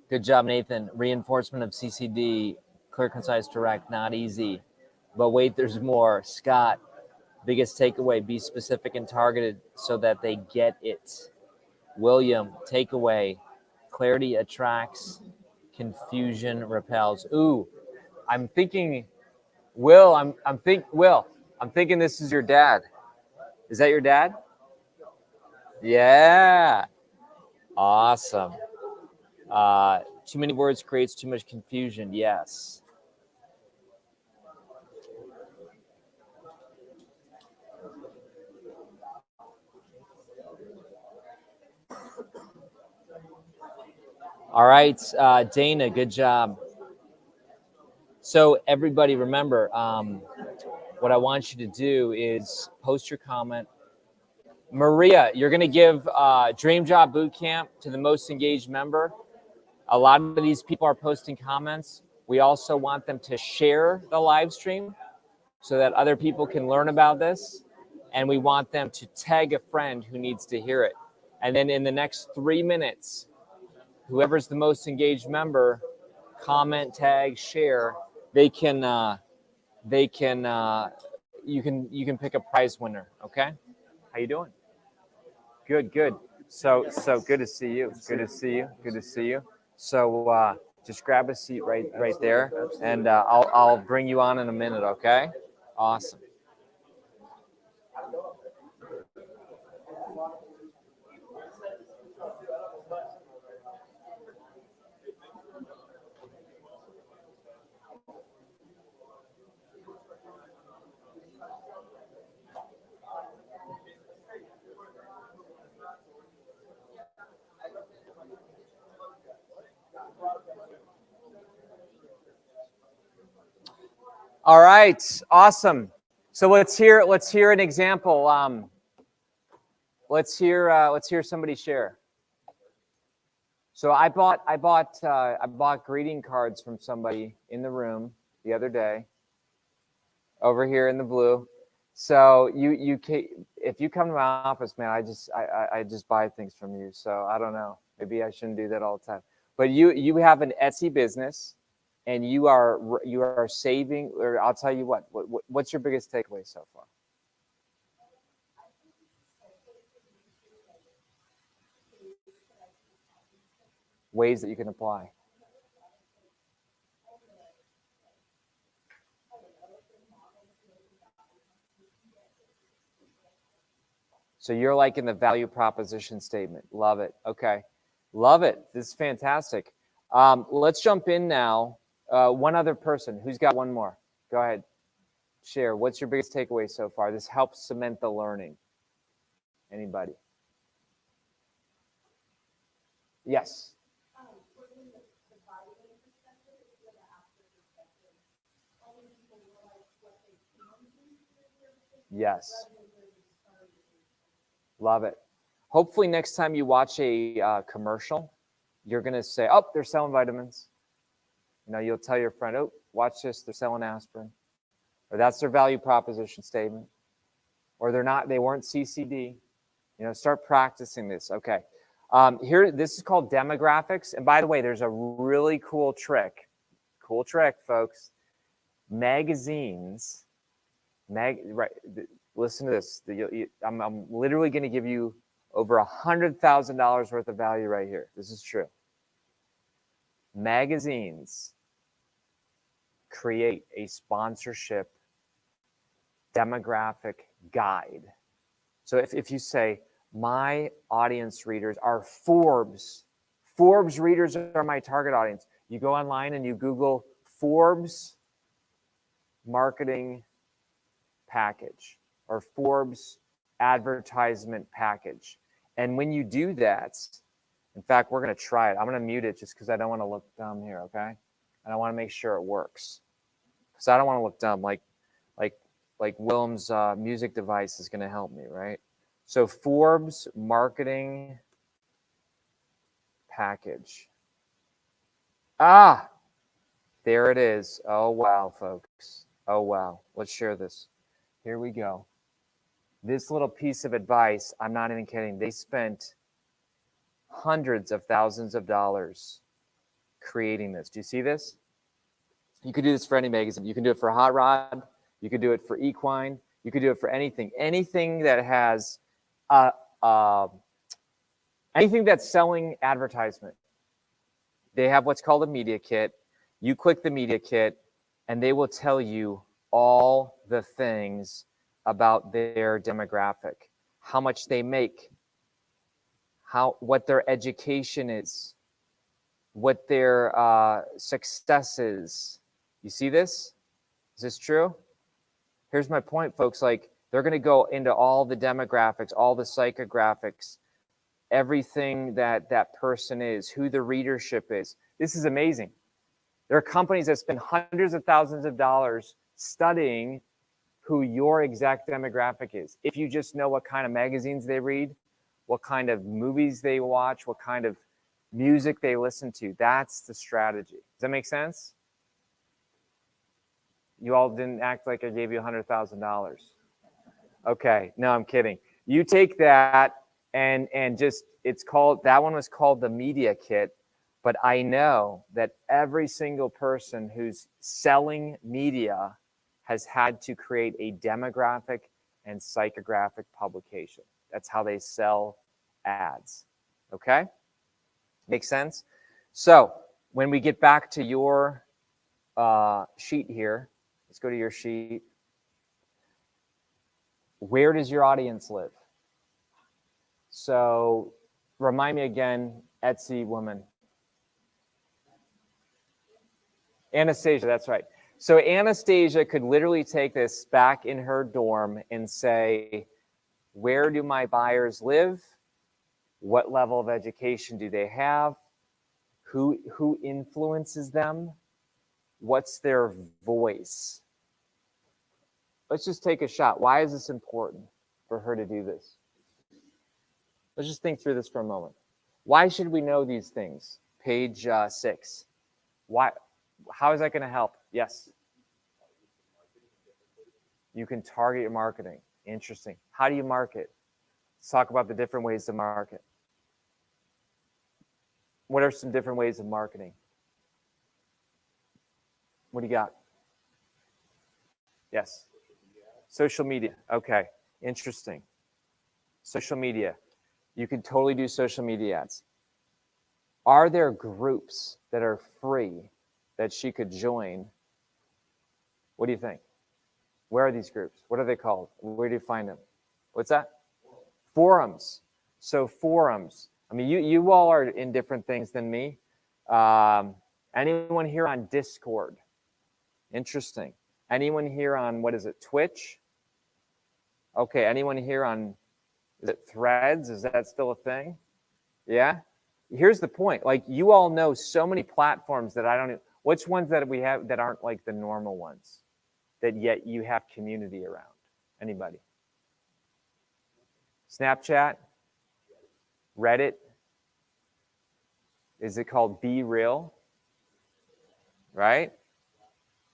Good job, Nathan. Reinforcement of CCD, clear, concise, direct, not easy. But wait, there's more. Scott, biggest takeaway, be specific and targeted so that they get it. William, takeaway, clarity attracts, confusion repels. Ooh, I'm thinking, Will, I'm thinking this is your dad. Is that your dad? Yeah. Awesome. Too many words creates too much confusion. Yes. All right, Dana, good job. So everybody remember, what I want you to do is post your comment. Maria, you're going to give Dream Job Bootcamp to the most engaged member. A lot of these people are posting comments. We also want them to share the live stream so that other people can learn about this. And we want them to tag a friend who needs to hear it. And then in the next 3 minutes, whoever's the most engaged member, comment, tag, share, you can pick a prize winner. Okay? How you doing? Good, good. So good to see you. Good to see you. Good to see you. So just grab a seat right there, and I'll bring you on in a minute. Okay? Awesome. All right, awesome. So let's hear an example. Let's hear somebody share. So I bought greeting cards from somebody in the room the other day, over here in the blue. So if you come to my office, man, I just buy things from you. So I don't know, maybe I shouldn't do that all the time. But you have an Etsy business, and you are saving. Or I'll tell you what's your biggest takeaway so far? Ways that you can apply. So you're like in the value proposition statement. Love it. Okay. Love it. This is fantastic. Let's jump in now. One other person. Who's got one more? Go ahead. Share. What's your biggest takeaway so far? This helps cement the learning. Anybody? Yes. Yes. Love it. Hopefully next time you watch a commercial, you're going to say, oh, they're selling vitamins. You'll tell your friend, oh, watch this, they're selling aspirin. Or that's their value proposition statement. Or they weren't CCD. Start practicing this. Okay. This is called demographics. And by the way, there's a really cool trick. Cool trick, folks. Magazines, right? Listen to this. I'm literally going to give you over $100,000 worth of value right here. This is true. Magazines create a sponsorship demographic guide. So if you say, my audience readers are Forbes readers are my target audience, you go online and you Google Forbes marketing package or Forbes advertisement package. And when you do that, in fact, we're going to try it. I'm going to mute it just because I don't want to look dumb here, okay? And I want to make sure it works. Because I don't want to look dumb like Willem's music device is going to help me, right? So Forbes marketing package. There it is. Oh, wow, folks. Oh, wow. Let's share this. Here we go. This little piece of advice, I'm not even kidding. They spent hundreds of thousands of dollars creating this. Do you see this? You could do this for any magazine. You can do it for Hot Rod. You could do it for Equine. You could do it for anything. Anything that has, anything that's selling advertisement. They have what's called a media kit. You click the media kit, and they will tell you all the things about their demographic, how much they make, what their education is, what their success is. You see this? Is this true? Here's my point, folks. Like, they're going to go into all the demographics, all the psychographics, everything that that person is, who the readership is. This is amazing. There are companies that spend hundreds of thousands of dollars studying who your exact demographic is. If you just know what kind of magazines they read, what kind of movies they watch, what kind of music they listen to, that's the strategy. Does that make sense? You all didn't act like I gave you $100,000. Okay, no, I'm kidding. You take that and just, it's called, that one was called the media kit, but I know that every single person who's selling media has had to create a demographic and psychographic publication. That's how they sell ads, okay? Makes sense? So when we get back to your sheet here, let's go to your sheet. Where does your audience live? So remind me again, Etsy woman. Anastasia, that's right. So Anastasia could literally take this back in her dorm and say, where do my buyers live? What level of education do they have? Who influences them? What's their voice? Let's just take a shot. Why is this important for her to do this? Let's just think through this for a moment. Why should we know these things? Page 6. Why? How is that going to help? Yes. You can target your marketing. Interesting. How do you market? Let's talk about the different ways to market. What are some different ways of marketing? What do you got? Yes. Social media. Okay. Interesting. Social media. You can totally do social media ads. Are there groups that are free that she could join? What do you think? Where are these groups? What are they called? Where do you find them? What's that? Forums. So forums. I mean, you all are in different things than me. Anyone here on Discord? Interesting. Anyone here on, what is it, Twitch? Okay, anyone here on, is it Threads? Is that still a thing? Yeah? Here's the point. Like, you all know so many platforms that I don't know. Which ones that we have that aren't like the normal ones, that yet you have community around? Anybody? Snapchat? Reddit? Is it called Be Real? Right?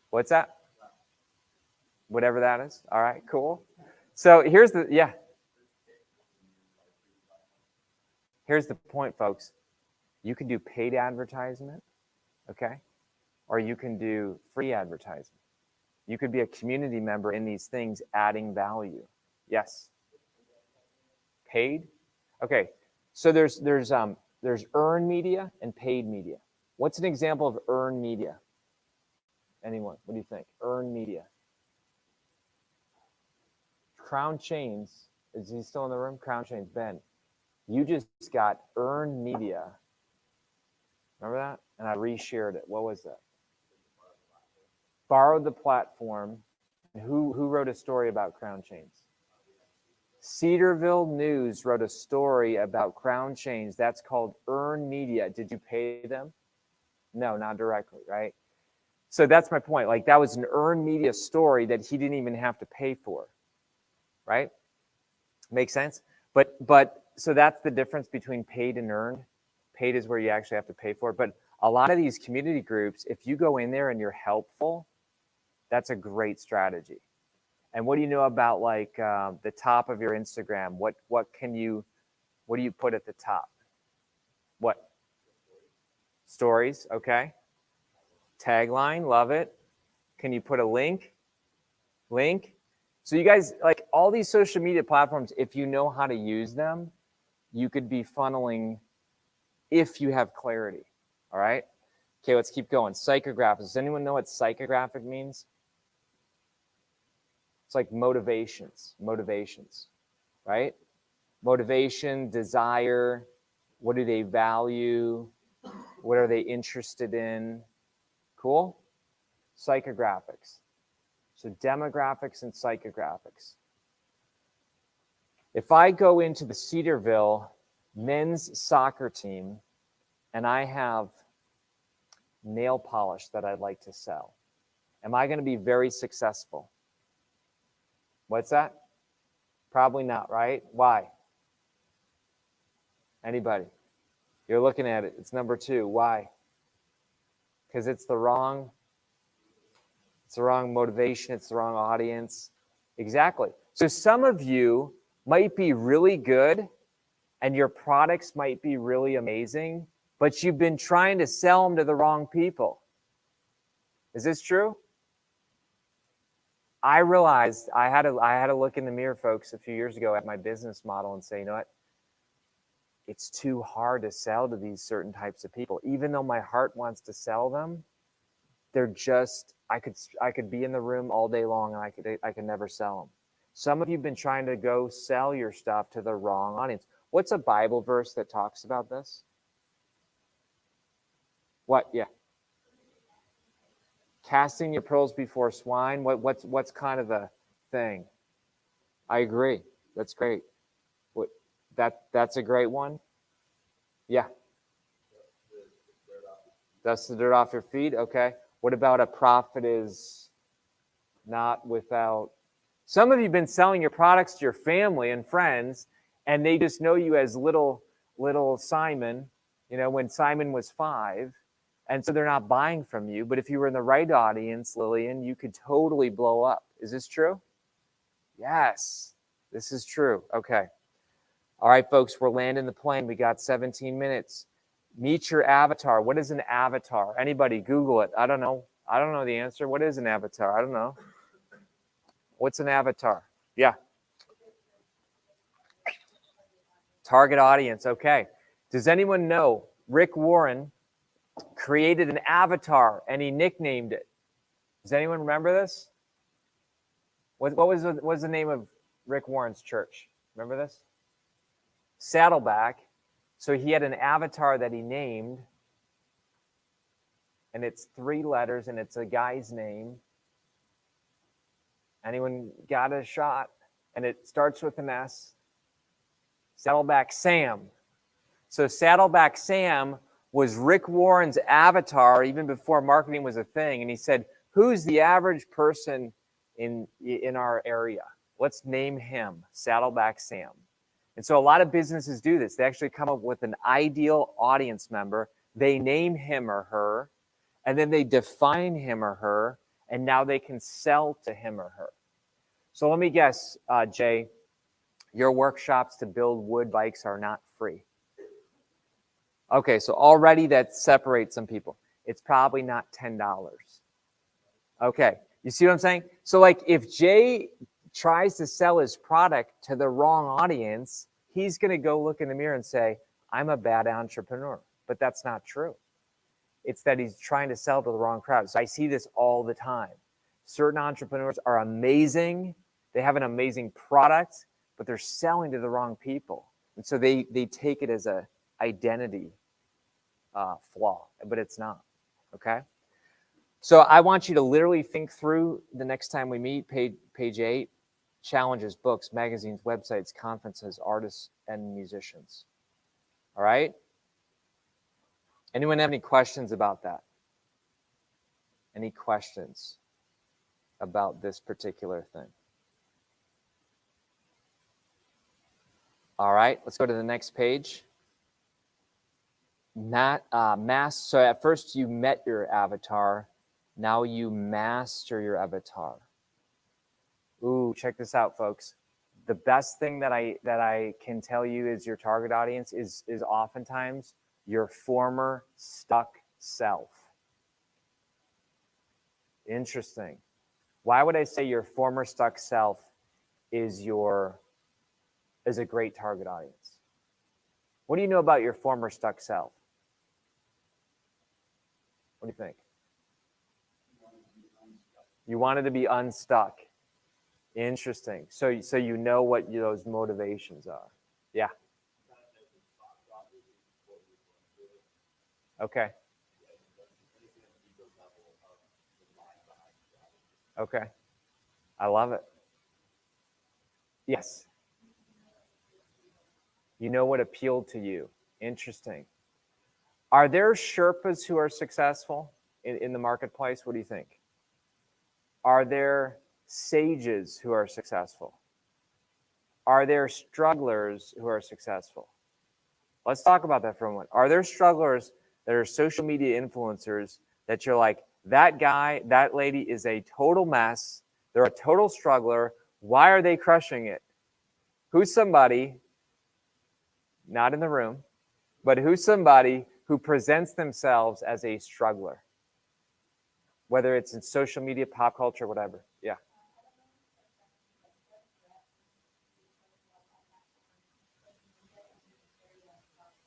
What's that? Whatever that is. All right, cool. So here's the, yeah. Here's the point, folks. You can do paid advertisement, okay? Or you can do free advertisement. You could be a community member in these things, adding value. Yes. Paid? Okay. So there's earned media and paid media. What's an example of earned media? Anyone? What do you think? Earned media. Crown Chains. Is he still in the room? Crown Chains. Ben, you just got earned media. Remember that? And I reshared it. What was that? Borrowed the platform. Who wrote a story about Crown Chains? Cedarville News wrote a story about Crown Chains. That's called earned media. Did you pay them? No, not directly, right? So that's my point. Like, that was an earned media story that he didn't even have to pay for, right? Makes sense? But so that's the difference between paid and earned. Paid is where you actually have to pay for it. But a lot of these community groups, if you go in there and you're helpful, that's a great strategy. And what do you know about like the top of your Instagram? What do you put at the top? What? Stories, okay. Tagline, love it. Can you put a link? Link. So you guys, like all these social media platforms, if you know how to use them, you could be funneling if you have clarity, all right? Okay, let's keep going. Psychographics. Does anyone know what psychographic means? It's like motivations, right? Motivation, desire, what do they value? What are they interested in? Cool? Psychographics. So demographics and psychographics. If I go into the Cedarville men's soccer team and I have nail polish that I'd like to sell, am I going to be very successful? What's that? Probably not, right? Why? Anybody? You're looking at it. It's number 2. Why? Because it's the wrong motivation. It's the wrong audience. Exactly. So some of you might be really good and your products might be really amazing, but you've been trying to sell them to the wrong people. Is this true? I realized I had to look in the mirror, folks, a few years ago at my business model and say, you know what? It's too hard to sell to these certain types of people. Even though my heart wants to sell them, they're just, I could be in the room all day long and I could never sell them. Some of you have been trying to go sell your stuff to the wrong audience. What's a Bible verse that talks about this? What? Yeah. Casting your pearls before swine. What's kind of the thing? I agree. That's great. That's a great one. Yeah. Dust the dirt off your feet. Okay. What about a prophet is not without? Some of you have been selling your products to your family and friends, and they just know you as little Simon, when Simon was 5. And so they're not buying from you. But if you were in the right audience, Lillian, you could totally blow up. Is this true? Yes, this is true. Okay. All right, folks, we're landing the plane. We got 17 minutes. Meet your avatar. What is an avatar? Anybody Google it. I don't know the answer. What is an avatar? I don't know. What's an avatar? Yeah. Target audience. Okay. Does anyone know Rick Warren created an avatar and he nicknamed it? Does anyone remember this? What was the name of Rick Warren's church? Remember this? Saddleback. So he had an avatar that he named, and it's 3 letters, and it's a guy's name. Anyone got a shot? And it starts with an S. Saddleback Sam. So Saddleback Sam was Rick Warren's avatar even before marketing was a thing. And he said, who's the average person in our area? Let's name him Saddleback Sam. And so a lot of businesses do this. They actually come up with an ideal audience member. They name him or her, and then they define him or her, and now they can sell to him or her. So let me guess, Jay, your workshops to build wood bikes are not free. Okay, so already that separates some people. It's probably not $10. Okay, you see what I'm saying? So like if Jay tries to sell his product to the wrong audience, he's going to go look in the mirror and say, I'm a bad entrepreneur. But that's not true. It's that he's trying to sell to the wrong crowd. So I see this all the time. Certain entrepreneurs are amazing. They have an amazing product, but they're selling to the wrong people. And so they take it as a identity flaw, but it's not. Okay? So I want you to literally think through the next time we meet, page 8, challenges, books, magazines, websites, conferences, artists, and musicians. All right? Anyone have any questions about that? Any questions about this particular thing? All right, let's go to the next page. So at first you met your avatar. Now you master your avatar. Ooh, check this out, folks. The best thing that I can tell you is your target audience is oftentimes your former stuck self. Interesting. Why would I say your former stuck self is a great target audience? What do you know about your former stuck self? What do you think? You wanted to be unstuck. Interesting. So you know what those motivations are. Yeah. Okay. Okay. I love it. Yes. You know what appealed to you. Interesting. Are there Sherpas who are successful in the marketplace? What do you think? Are there sages who are successful? Are there strugglers who are successful? Let's talk about that for a moment. Are there strugglers that are social media influencers that you're like, that guy, that lady is a total mess. They're a total struggler. Why are they crushing it? Who's somebody, not in the room, but who's somebody who presents themselves as a struggler? Whether it's in social media, pop culture, whatever. Yeah.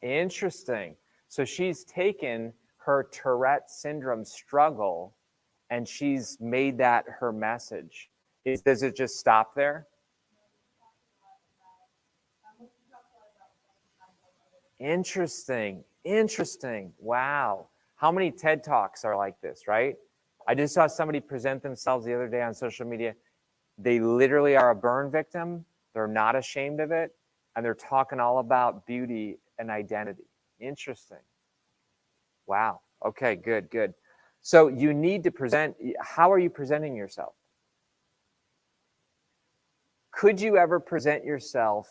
Interesting. So she's taken her Tourette syndrome struggle and she's made that her message. Does it just stop there? Interesting. Interesting. Wow. How many TED Talks are like this, right? I just saw somebody present themselves the other day on social media. They literally are a burn victim. They're not ashamed of it. And they're talking all about beauty and identity. Interesting. Wow. Okay, good, good. So you need to present. How are you presenting yourself? Could you ever present yourself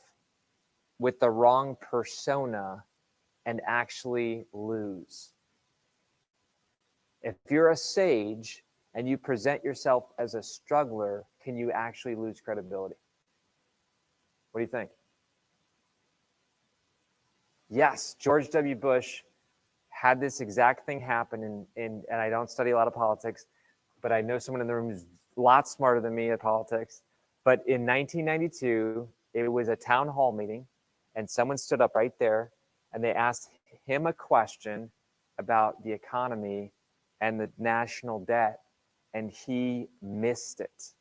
with the wrong persona and actually lose? If you're a sage and you present yourself as a struggler, can you actually lose credibility? What do you think? Yes, George W. Bush had this exact thing happen and I don't study a lot of politics, but I know someone in the room who's a lot smarter than me at politics. But in 1992, it was a town hall meeting and someone stood up right there and they asked him a question about the economy and the national debt, and he missed it.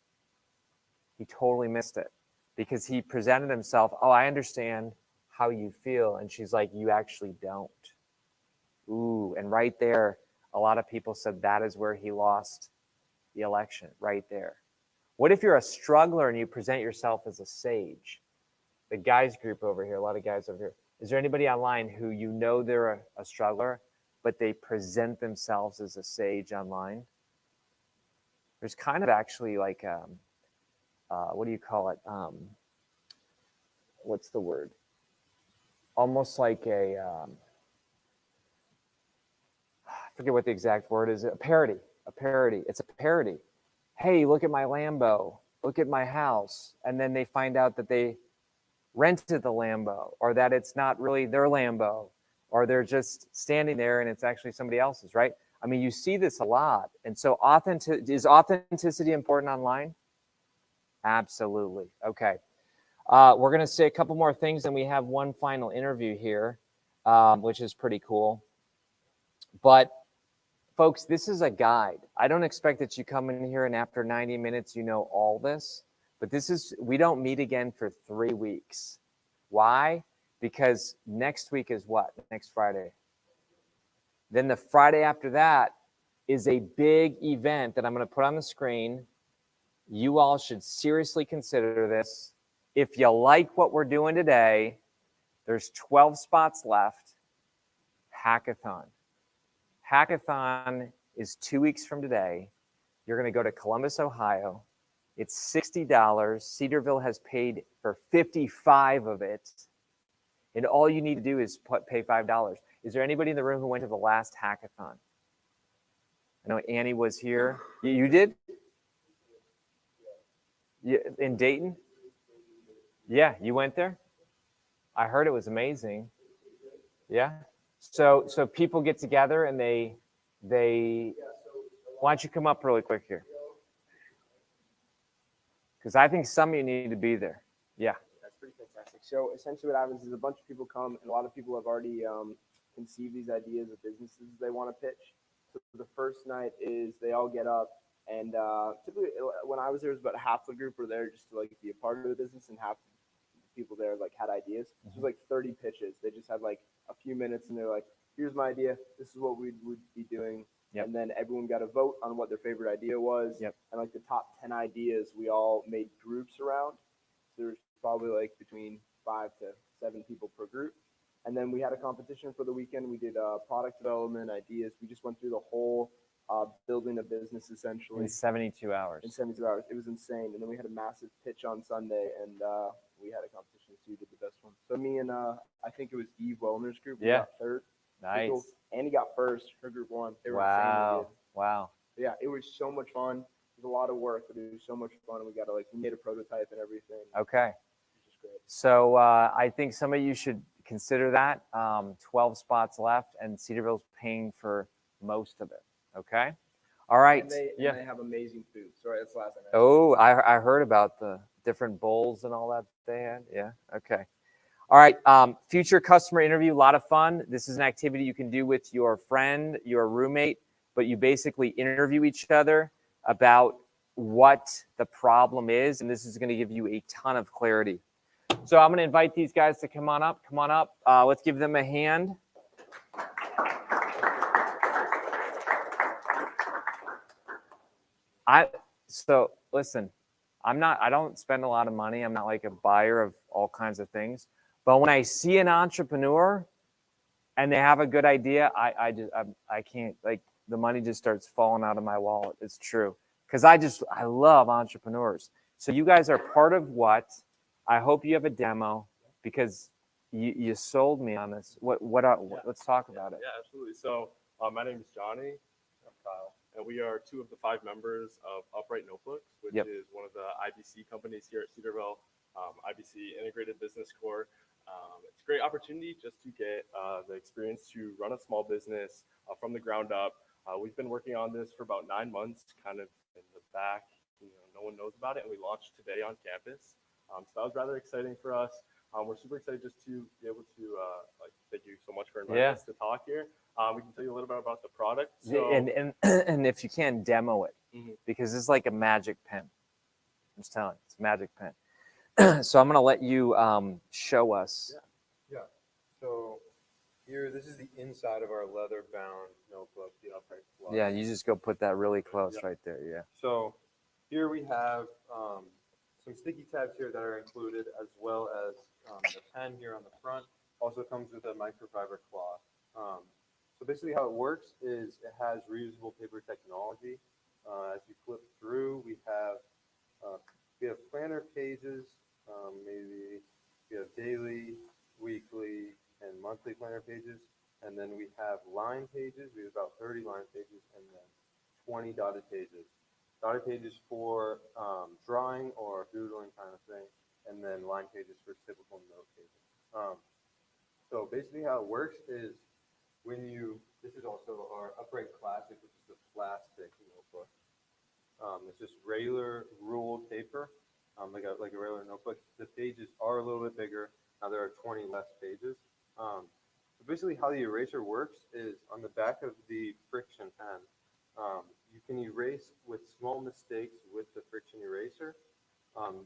He totally missed it because he presented himself, oh, I understand how you feel. And she's like, you actually don't. Ooh, and right there, a lot of people said that is where he lost the election, right there. What if you're a struggler and you present yourself as a sage? The guys group over here, a lot of guys over here. Is there anybody online who you know they're a struggler, but they present themselves as a sage online? There's kind of actually like, what do you call it? What's the word? Almost like I forget what the exact word is. A parody. It's a parody. Hey, look at my Lambo. Look at my house. And then they find out that they rented the Lambo, or that it's not really their Lambo, or they're just standing there and it's actually somebody else's, right? I mean, you see this a lot. And so is authenticity important online? Absolutely. Okay. We're going to say a couple more things, and we have one final interview here, which is pretty cool. But folks, this is a guide. I don't expect that you come in here and after 90 minutes, you know all this, but we don't meet again for 3 weeks. Why? Because next week is what? Next Friday. Then the Friday after that is a big event that I'm going to put on the screen. You all should seriously consider this. If you like what we're doing today, there's 12 spots left. Hackathon. Hackathon is 2 weeks from today. You're going to go to Columbus, Ohio. It's $60. Cedarville has paid for 55 of it. And all you need to do is pay $5. Is there anybody in the room who went to the last hackathon? I know Annie was here. You did? In Dayton? Yeah, you went there? I heard it was amazing. Yeah. So people get together and they they, why don't you come up really quick here? Because I think some of you need to be there. Yeah. That's pretty fantastic. So essentially what happens is a bunch of people come, and a lot of people have already conceived these ideas of businesses they want to pitch. So the first night is they all get up, and typically when I was there, it was about half the group were there just to like be a part of the business, and half the people there like had ideas. So it was like 30 pitches. They just had like a few minutes, and they're like, here's my idea. This is what we would be doing. Yep. And then everyone got a vote on what their favorite idea was. Yep. And like the top 10 ideas, we all made groups around. So there's probably like between 5 to 7 people per group. And then we had a competition for the weekend. We did product development, ideas. We just went through the whole building a business essentially. In 72 hours. In 72 hours. It was insane. And then we had a massive pitch on Sunday, and we had a competition. So we did the best one. So me and I think it was Eve Wellner's group. We got third. Nice. Cool. Annie got first. Her group won. They were Wow. Wow. yeah, it was so much fun. It was a lot of work, but it was so much fun. And we got to we made a prototype and everything. Okay. Which is great. So I think some of you should consider that. 12 spots left, and Cedarville's paying for most of it. Okay. All right. And they have amazing food. Sorry, that's the last thing. Oh, I heard about the different bowls and all that they had. Yeah. Okay. All right. Future customer interview, a lot of fun. This is an activity you can do with your friend, your roommate, but you basically interview each other about what the problem is, and this is going to give you a ton of clarity. So I'm going to invite these guys to come on up. Come on up. Let's give them a hand. So listen, I don't spend a lot of money. I'm not like a buyer of all kinds of things. But when I see an entrepreneur and they have a good idea, I can't, like, the money just starts falling out of my wallet. It's true. Because I love entrepreneurs. So you guys are part of what? I hope you have a demo, because you sold me on this. Let's talk about it. Yeah, absolutely. So my name is Johnny. I'm Kyle. And we are 2 of the 5 members of Upright Notebooks, which is one of the IBC companies here at Cedarville, IBC Integrated Business Core. It's a great opportunity just to get the experience to run a small business from the ground up. We've been working on this for about 9 months, kind of in the back. No one knows about it, and we launched today on campus. So that was rather exciting for us. We're super excited just to be able to, thank you so much for inviting us to talk here. We can tell you a little bit about the product. So, and if you can, demo it, Mhm. because it's like a magic pen. I'm just telling you, it's a magic pen. So I'm going to let you show us. Yeah. So here, this is the inside of our leather-bound notebook, the Upright Plus. Yeah, you just go put that really close right there. Yeah. So here we have some sticky tabs here that are included, as well as the pen here on the front. Also comes with a microfiber cloth. So basically how it works is it has reusable paper technology. As you flip through, we have planner pages, maybe we have daily, weekly, and monthly planner pages. And then we have line pages. We have about 30 line pages, and then 20 dotted pages. Dotted pages for drawing or doodling kind of thing, and then line pages for typical note pages. So basically how it works is this is also our Upright Classic, which is the plastic notebook. It's just regular ruled paper, like a regular notebook. The pages are a little bit bigger. Now there are 20 less pages. So basically how the eraser works is on the back of the friction pen, you can erase with small mistakes with the friction eraser.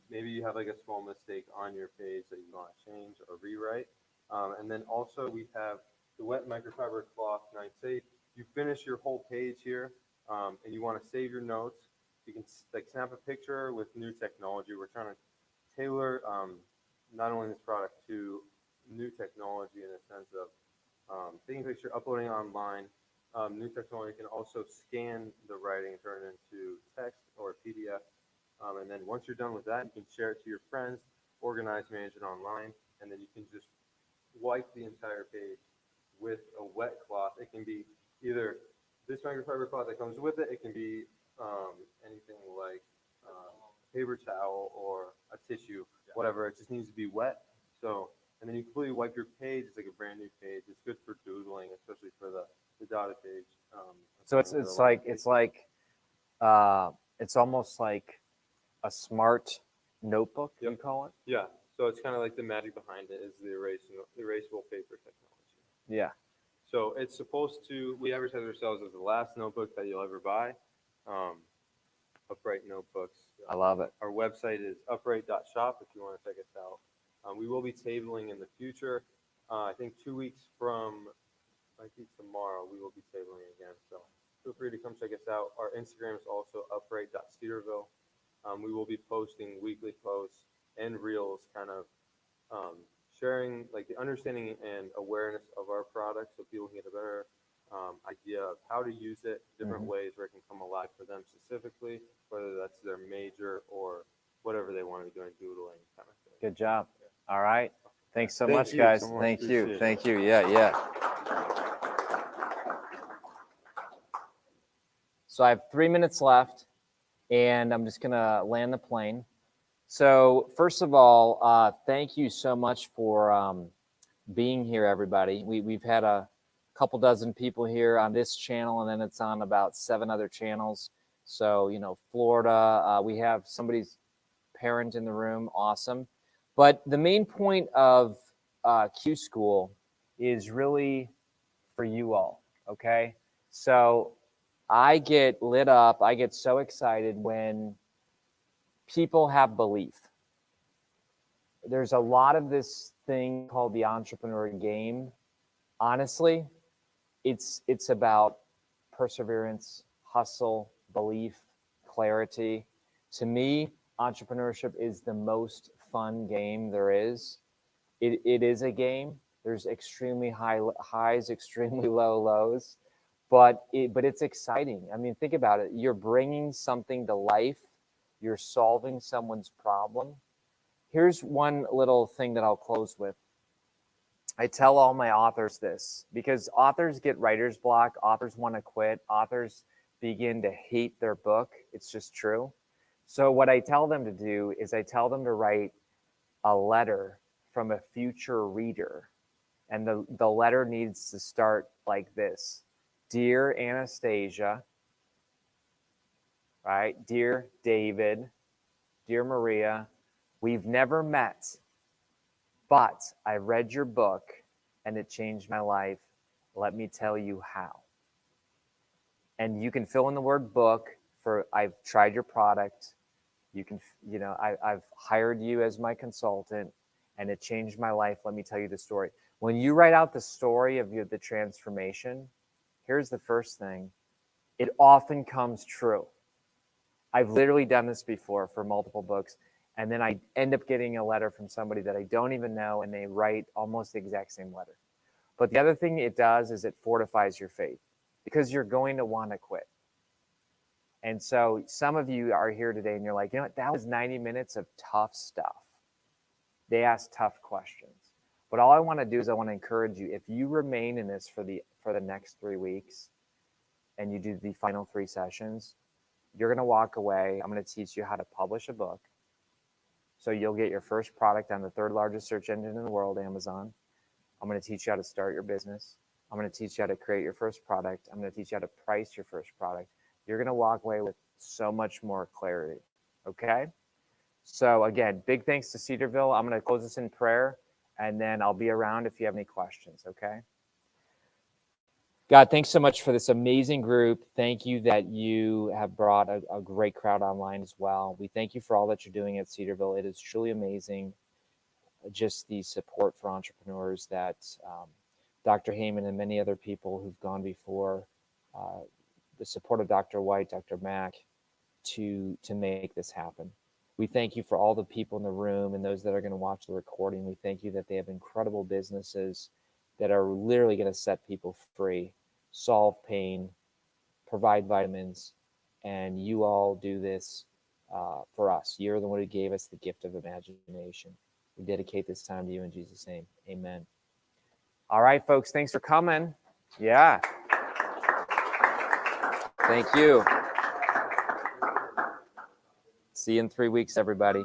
Maybe you have like a small mistake on your page that you want to change or rewrite. And then also we have the wet microfiber cloth. Now say you finish your whole page here and you want to save your notes. You can like snap a picture with new technology. We're trying to tailor not only this product to new technology in the sense of taking a picture, uploading online. New technology can also scan the writing and turn it into text or PDF. And then once you're done with that, you can share it to your friends, organize, manage it online, and then you can just wipe the entire page with a wet cloth. It can be either this microfiber cloth that comes with it. It can be anything like paper towel or a tissue, whatever. It just needs to be wet. So, and then you completely wipe your page. It's like a brand new page. It's good for doodling, especially for the the dotted page. So it's almost like a smart notebook, you Yep. call it? Yeah. So it's kind of like the magic behind it is the erasable paper technology. Yeah. So it's supposed to, we advertise ourselves as the last notebook that you'll ever buy. Upright Notebooks. I love it. Our website is upright.shop if you want to check us out. We will be tabling in the future. I think 2 weeks from, I think tomorrow, we will be tabling again. So feel free to come check us out. Our Instagram is also upright.cedarville. We will be posting weekly posts and reels, kind of sharing like the understanding and awareness of our product so people can get a better idea of how to use it, different ways where it can come alive for them specifically, whether that's their major or whatever they want to be doing, doodling kind of thing. Good job. All right. Thanks so Thank much, you guys. so much. Thank you. Appreciate it. Thank you. Yeah. So I have 3 minutes left, and I'm just going to land the plane. So first of all, thank you so much for being here, everybody. We've had a couple dozen people here on this channel, and then it's on about 7 other channels. So, Florida, we have somebody's parent in the room. Awesome. But the main point of CUE School is really for you all, okay? So I get lit up, I get so excited when people have belief. There's a lot of this thing called the entrepreneur game. Honestly, it's about perseverance, hustle, belief, clarity. To me, entrepreneurship is the most fun game there is. It is a game. There's extremely high highs, extremely low lows, but it's exciting. I mean, think about it. You're bringing something to life. You're solving someone's problem. Here's one little thing that I'll close with. I tell all my authors this because authors get writer's block. Authors want to quit. Authors begin to hate their book. It's just true. So what I tell them to do is I tell them to write a letter from a future reader. And the letter needs to start like this. Dear Anastasia, right? Dear David, dear Maria, we've never met, but I read your book and it changed my life. Let me tell you how. And you can fill in the word book for I've tried your product. You can, I've hired you as my consultant and it changed my life. Let me tell you the story. When you write out the story of the transformation, here's the first thing. It often comes true. I've literally done this before for multiple books. And then I end up getting a letter from somebody that I don't even know, and they write almost the exact same letter. But the other thing it does is it fortifies your faith because you're going to want to quit. And so some of you are here today and you're like, you know what, that was 90 minutes of tough stuff. They asked tough questions. But all I want to do is I want to encourage you, if you remain in this for the next 3 weeks and you do the final 3 sessions, you're going to walk away. I'm going to teach you how to publish a book. So you'll get your first product on the 3rd largest search engine in the world, Amazon. I'm going to teach you how to start your business. I'm going to teach you how to create your first product. I'm going to teach you how to price your first product. You're going to walk away with so much more clarity, okay? So again, big thanks to Cedarville. I'm going to close this in prayer, and then I'll be around if you have any questions, okay? God, thanks so much for this amazing group. Thank you that you have brought a great crowd online as well. We thank you for all that you're doing at Cedarville. It is truly amazing, just the support for entrepreneurs that Dr. Heyman and many other people who've gone before, the support of Dr. White, Dr. Mack, to make this happen. We thank you for all the people in the room and those that are going to watch the recording. We thank you that they have incredible businesses that are literally going to set people free, solve pain, provide vitamins, and you all do this for us. You're the one who gave us the gift of imagination. We dedicate this time to you in Jesus' name. Amen. All right, folks, thanks for coming. Yeah. Thank you. See you in 3 weeks, everybody.